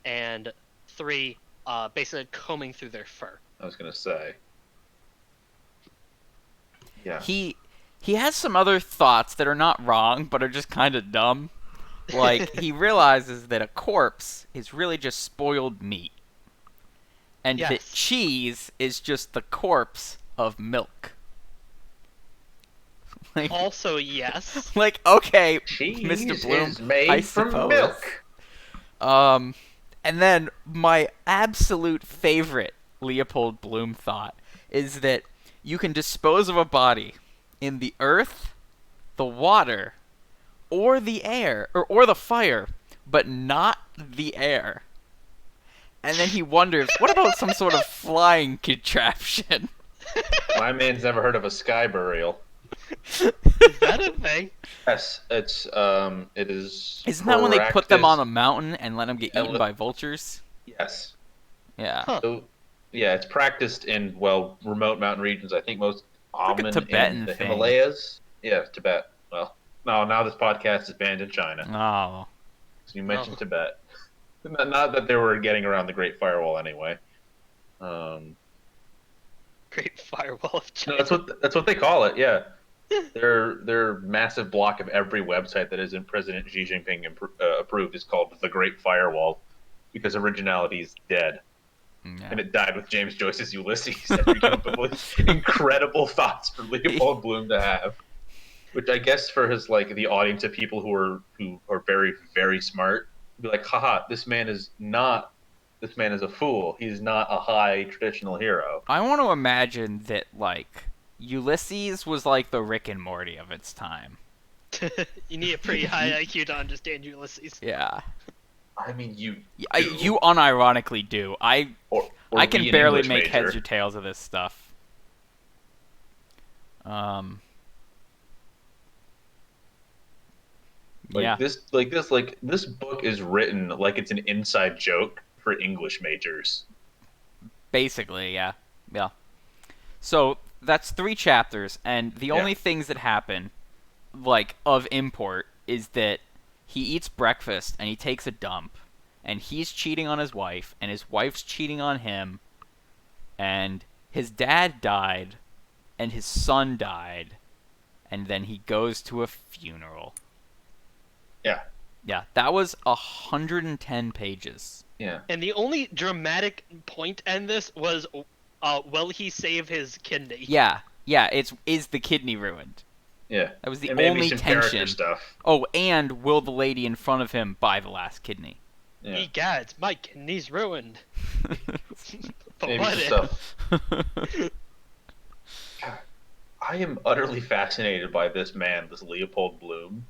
And 3, basically combing through their fur. I was gonna say. Yeah. He has some other thoughts that are not wrong, but are just kind of dumb. Like, he realizes that a corpse is really just spoiled meat. And that Yes. cheese is just the corpse of milk. Like, Also, yes. like, okay, Cheese Mr. Bloom, is made I from suppose. milk. And then my absolute favorite Leopold Bloom thought is that you can dispose of a body in the earth, the water, or the air, or the fire, but not the air. And then he wonders, what about some sort of flying contraption? My man's never heard of a sky burial. Is that a thing? Yes, it is. Isn't that when they put them practiced- on a mountain and let them get eaten by vultures? Yes. Yeah. Huh. So, yeah, it's practiced in remote mountain regions. I think most like a common Tibetan in the thing. Himalayas. Yeah, Tibet. Well, no, now this podcast is banned in China. Oh. So you mentioned Tibet. Not that they were getting around the Great Firewall anyway. Great Firewall of China. No, that's what they call it. Yeah, their massive block of every website that isn't President Xi Jinping approved is called the Great Firewall because originality is dead, Yeah. and it died with James Joyce's Ulysses. And we come up with incredible thoughts for Leopold Bloom to have, which I guess for his the audience of people who are very very smart, be like, haha, this man is a fool. He's not a high traditional hero. I want to imagine that, like, Ulysses was like the Rick and Morty of its time. You need a pretty high IQ to understand Ulysses. Yeah. I mean, you unironically do. I or can be an barely English make major. heads or tails of this stuff. Yeah. This book is written like it's an inside joke for English majors. Basically, yeah. Yeah. So, that's 3 chapters, and the only things that happen, like, of import, is that he eats breakfast, and he takes a dump, and he's cheating on his wife, and his wife's cheating on him, and his dad died, and his son died, and then he goes to a funeral. Yeah. Yeah, that was 110 pages. Yeah. And the only dramatic point in this was, will he save his kidney? Yeah, is the kidney ruined? Yeah. That was the And maybe only some character tension. stuff. Oh, and will the lady in front of him buy the last kidney? Yeah. Egads, my kidney's ruined. But Maybe what some if? stuff. I am utterly fascinated by this man, this Leopold Bloom.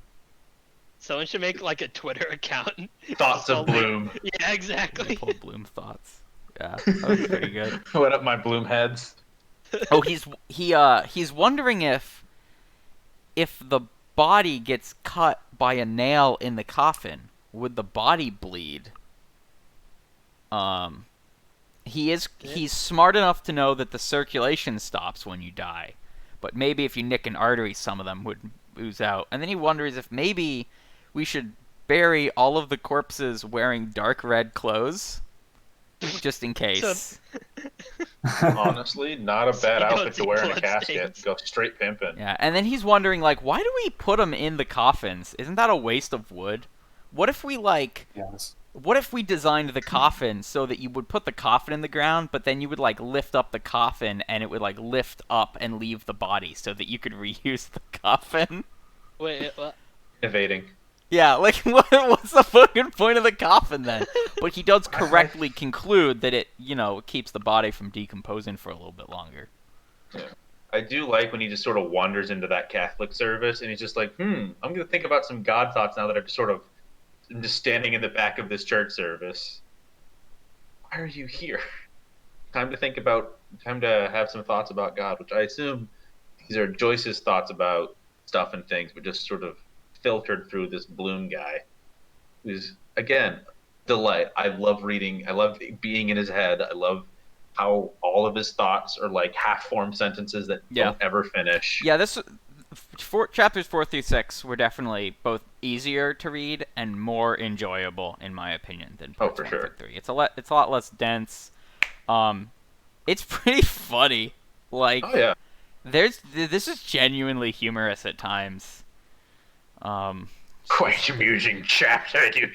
Someone should make like a Twitter account. Thoughts of Bloom. Yeah, exactly. Leopold Bloom thoughts. Yeah, that was pretty good. What up, my Bloom heads? Oh, he's wondering if the body gets cut by a nail in the coffin, would the body bleed? He's smart enough to know that the circulation stops when you die, but maybe if you nick an artery, some of them would ooze out. And then he wonders if maybe we should bury all of the corpses wearing dark red clothes, just in case. Honestly, not a So bad you don't outfit to see wear in a blood casket. stains. Go straight pimping. Yeah, and then he's wondering, like, why do we put them in the coffins? Isn't that a waste of wood? What if we, Yes. what if we designed the coffin so that you would put the coffin in the ground, but then you would, like, lift up the coffin, and it would, like, lift up and leave the body so that you could reuse the coffin? Wait, what? Innovating. Yeah, like, what's the fucking point of the coffin, then? But he does correctly conclude that it, keeps the body from decomposing for a little bit longer. I do like when he just sort of wanders into that Catholic service and he's just like, I'm going to think about some God thoughts now that I'm just standing in the back of this church service. Why are you here? Time to have some thoughts about God, which I assume these are Joyce's thoughts about stuff and things, but just sort of filtered through this Bloom guy, who's, again, delight. I love reading. I love being in his head. I love how all of his thoughts are like half-formed sentences that Yeah. don't ever finish. Yeah, chapters 4 through 6 were definitely both easier to read and more enjoyable, in my opinion, than Oh, parts for 1 through sure. 3. It's a lot less dense. It's pretty funny. Like, Oh yeah. this is genuinely humorous at times. Quite amusing chapter, you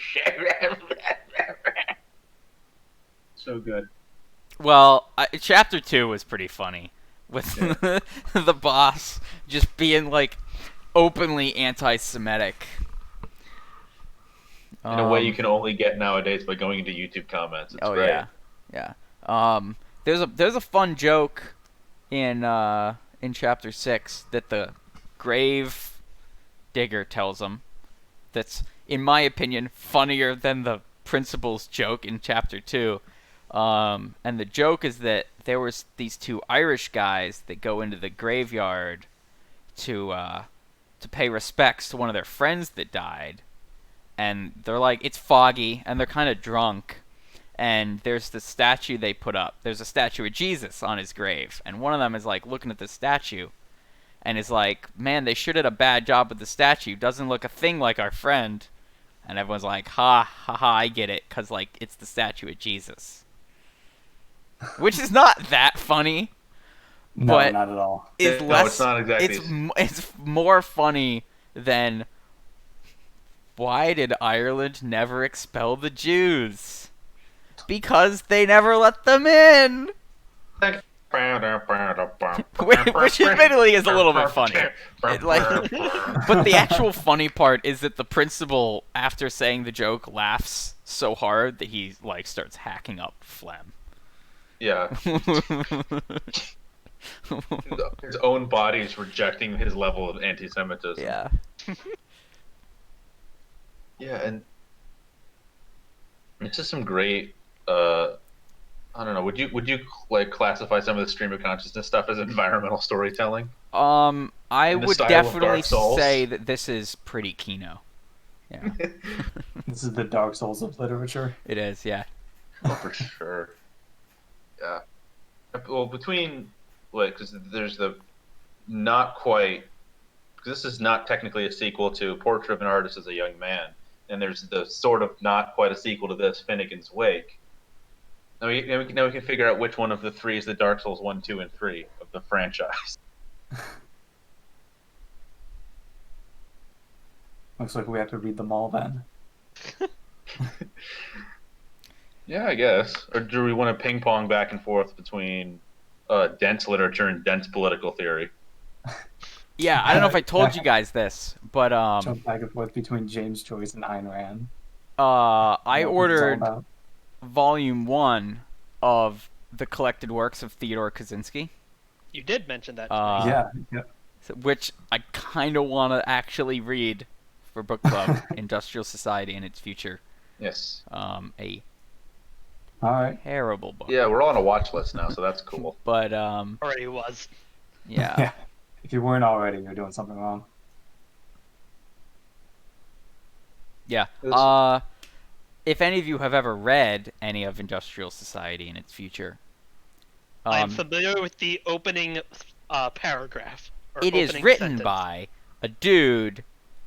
So good. Well, chapter 2 was pretty funny, with Yeah. the boss just being like openly anti-Semitic. In a way you can only get nowadays by going into YouTube comments. It's Oh great. yeah, yeah. There's a fun joke in chapter 6 that the grave digger tells him. That's, in my opinion, funnier than the principal's joke in chapter 2. And the joke is that there was these two Irish guys that go into the graveyard to pay respects to one of their friends that died, and they're like, it's foggy, and they're kind of drunk, and there's the statue they put up. There's a statue of Jesus on his grave, and one of them is like looking at the statue, and is like, man, they sure did a bad job with the statue. Doesn't look a thing like our friend. And everyone's like, ha, ha, ha, I get it, because, like, it's the statue of Jesus. Which is not that funny, No, but not at all. is No, less. it's not exactly. It's more funny than, why did Ireland never expel the Jews? Because they never let them in. Which admittedly is a little bit funny. But the actual funny part is that the principal, after saying the joke, laughs so hard that he like starts hacking up phlegm. Yeah. His own body is rejecting his level of anti-Semitism. Yeah. Yeah, and it's just some great. I don't know. Would you like classify some of the stream of consciousness stuff as environmental storytelling? I In the would style of definitely Dark Souls? say that this is pretty Kino. Yeah, This is the Dark Souls of literature. it is. Yeah. Oh, for sure. Yeah. Well, between like, because there's the not quite, because this is not technically a sequel to Portrait of an Artist as a Young Man, and there's the sort of not quite a sequel to this, Finnegan's Wake. Now we can figure out which one of the three is the Dark Souls 1, 2, and 3 of the franchise. Looks like we have to read them all then. Yeah, I guess. Or do we want to ping pong back and forth between dense literature and dense political theory? Yeah, I don't know if I told you guys this, but Jump back and forth between James Joyce and Ayn Rand. I What it's all ordered about. volume 1 of the collected works of Theodore Kaczynski, You did mention that. To Yeah. which I kind of want to actually read for book club. Industrial Society and Its Future. Yes. A All right. terrible book. Yeah, we're all on a watch list now, so that's cool. But me. Already was. yeah. Yeah. If you weren't already, you're doing something wrong. Yeah. It's- If any of you have ever read any of Industrial Society and Its Future, I'm familiar with the opening paragraph. Or it is opening written sentence. by a dude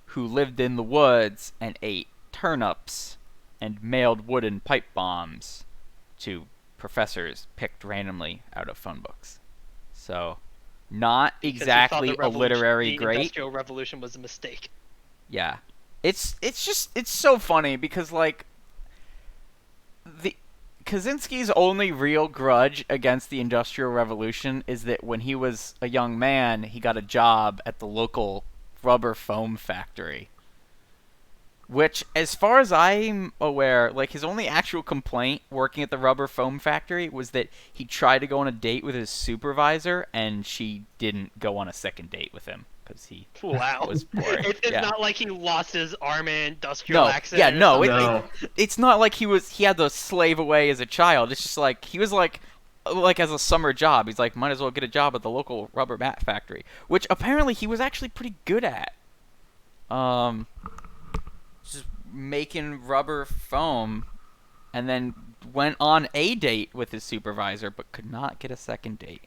who lived in the woods and ate turnips and mailed wooden pipe bombs to professors picked randomly out of phone books. So, not Because he thought exactly the a literary the great. Industrial Revolution was a mistake. Yeah. It's so funny because like the Kaczynski's only real grudge against the Industrial Revolution is that when he was a young man, he got a job at the local rubber foam factory. Which, as far as I'm aware, like his only actual complaint working at the rubber foam factory was that he tried to go on a date with his supervisor and she didn't go on a second date with him because he Wow. was boring. It's Yeah. not like he lost his arm in industrial No, accident. yeah, or no, something. No. It's not like he had to slave away as a child. It's just like he was like as a summer job. He's like, might as well get a job at the local rubber mat factory, which apparently he was actually pretty good at. Just making rubber foam and then went on a date with his supervisor, but could not get a second date.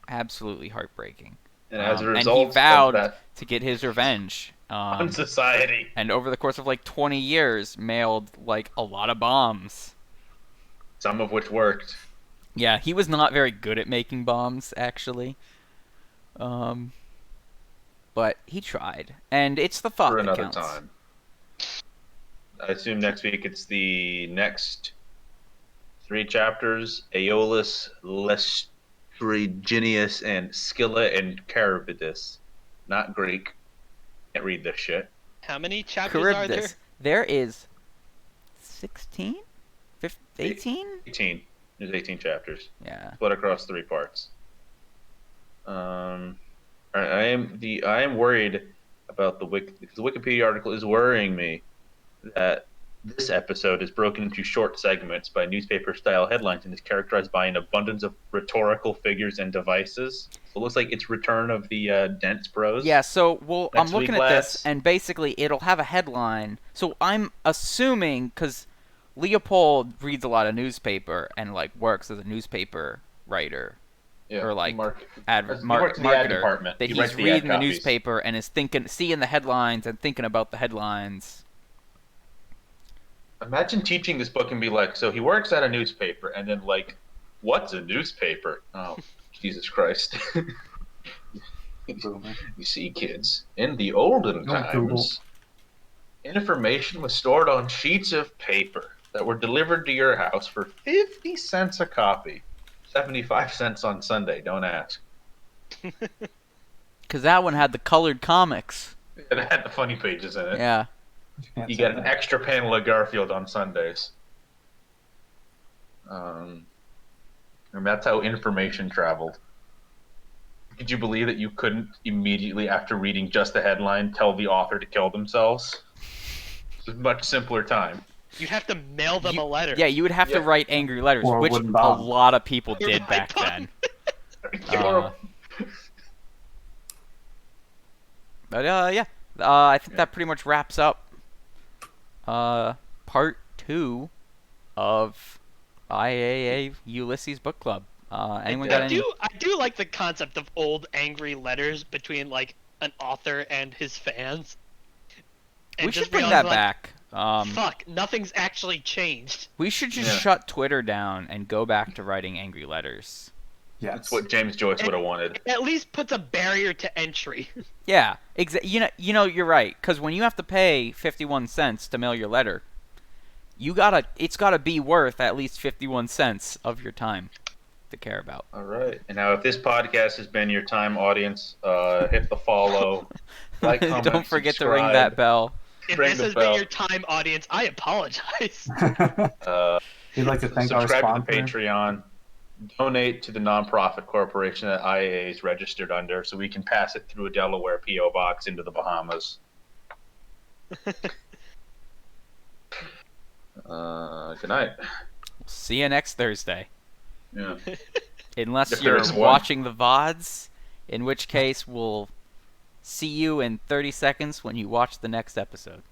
Absolutely heartbreaking. And as a And result he vowed of that to get his revenge. on society. And over the course of like 20 years, mailed like a lot of bombs. Some of which worked. Yeah, he was not very good at making bombs, actually. But he tried, and it's the thought For that another counts. time. I assume next week it's the next 3 chapters: Aeolus, Lestriginius, and Scylla and Charybdis. Not Greek. Can't read this shit. How many chapters are there? Charybdis. There is 16? 18? 18. There's 18 chapters. Yeah. Split across 3 parts. I am worried about the Wikipedia article is worrying me that this episode is broken into short segments by newspaper-style headlines and is characterized by an abundance of rhetorical figures and devices. So it looks like it's Return of the Dense Bros. Yeah, so I'm Next looking week, at this, lads. and basically it'll have a headline. So I'm assuming, because Leopold reads a lot of newspaper and like works as a newspaper writer Yeah, or like he works in the ad marketer, department. that He writes he's the ad reading the copies. newspaper and is seeing the headlines and thinking about the headlines. Imagine teaching this book and be like, so he works at a newspaper, and then like, what's a newspaper? Oh, Jesus Christ. Boomer. You see, kids, in the olden Don't Google. times, information was stored on sheets of paper that were delivered to your house for 50 cents a copy. 75 cents on Sunday, don't ask. Because that one had the colored comics. It had the funny pages in it. Yeah. You get an extra panel of Garfield on Sundays. And that's how information traveled. Could you believe that you couldn't immediately, after reading just the headline, tell the author to kill themselves? It was a much simpler time. You'd have to mail them a letter. Yeah, you would have to Yeah. write angry letters, Or a which wooden a bomb. lot of people Or did my back bomb. then. But yeah, I think that pretty much wraps up part 2 of IAA Ulysses Book Club. Anyone got any? I do like the concept of old angry letters between like an author and his fans. And We just should bring realize, that like, back. Fuck, nothing's actually changed. We should just Yeah. shut Twitter down and go back to writing angry letters. Yes. That's what James Joyce would have wanted. It at least puts a barrier to entry. Yeah, you know, you're right. Because when you have to pay 51 cents to mail your letter, it's gotta be worth at least 51 cents of your time to care about. All right. And now, if this podcast has been your time, audience, hit the follow, like, comment, Don't forget to subscribe. ring that bell. If Ring this the has bell. been your time, audience, I apologize. We'd like to thank our Subscribe sponsor. to the Patreon. Donate to the nonprofit corporation that IAA is registered under, so we can pass it through a Delaware PO box into the Bahamas. Good night. See you next Thursday. Yeah. Unless If there you're is one. watching the VODs, in which case we'll see you in 30 seconds when you watch the next episode.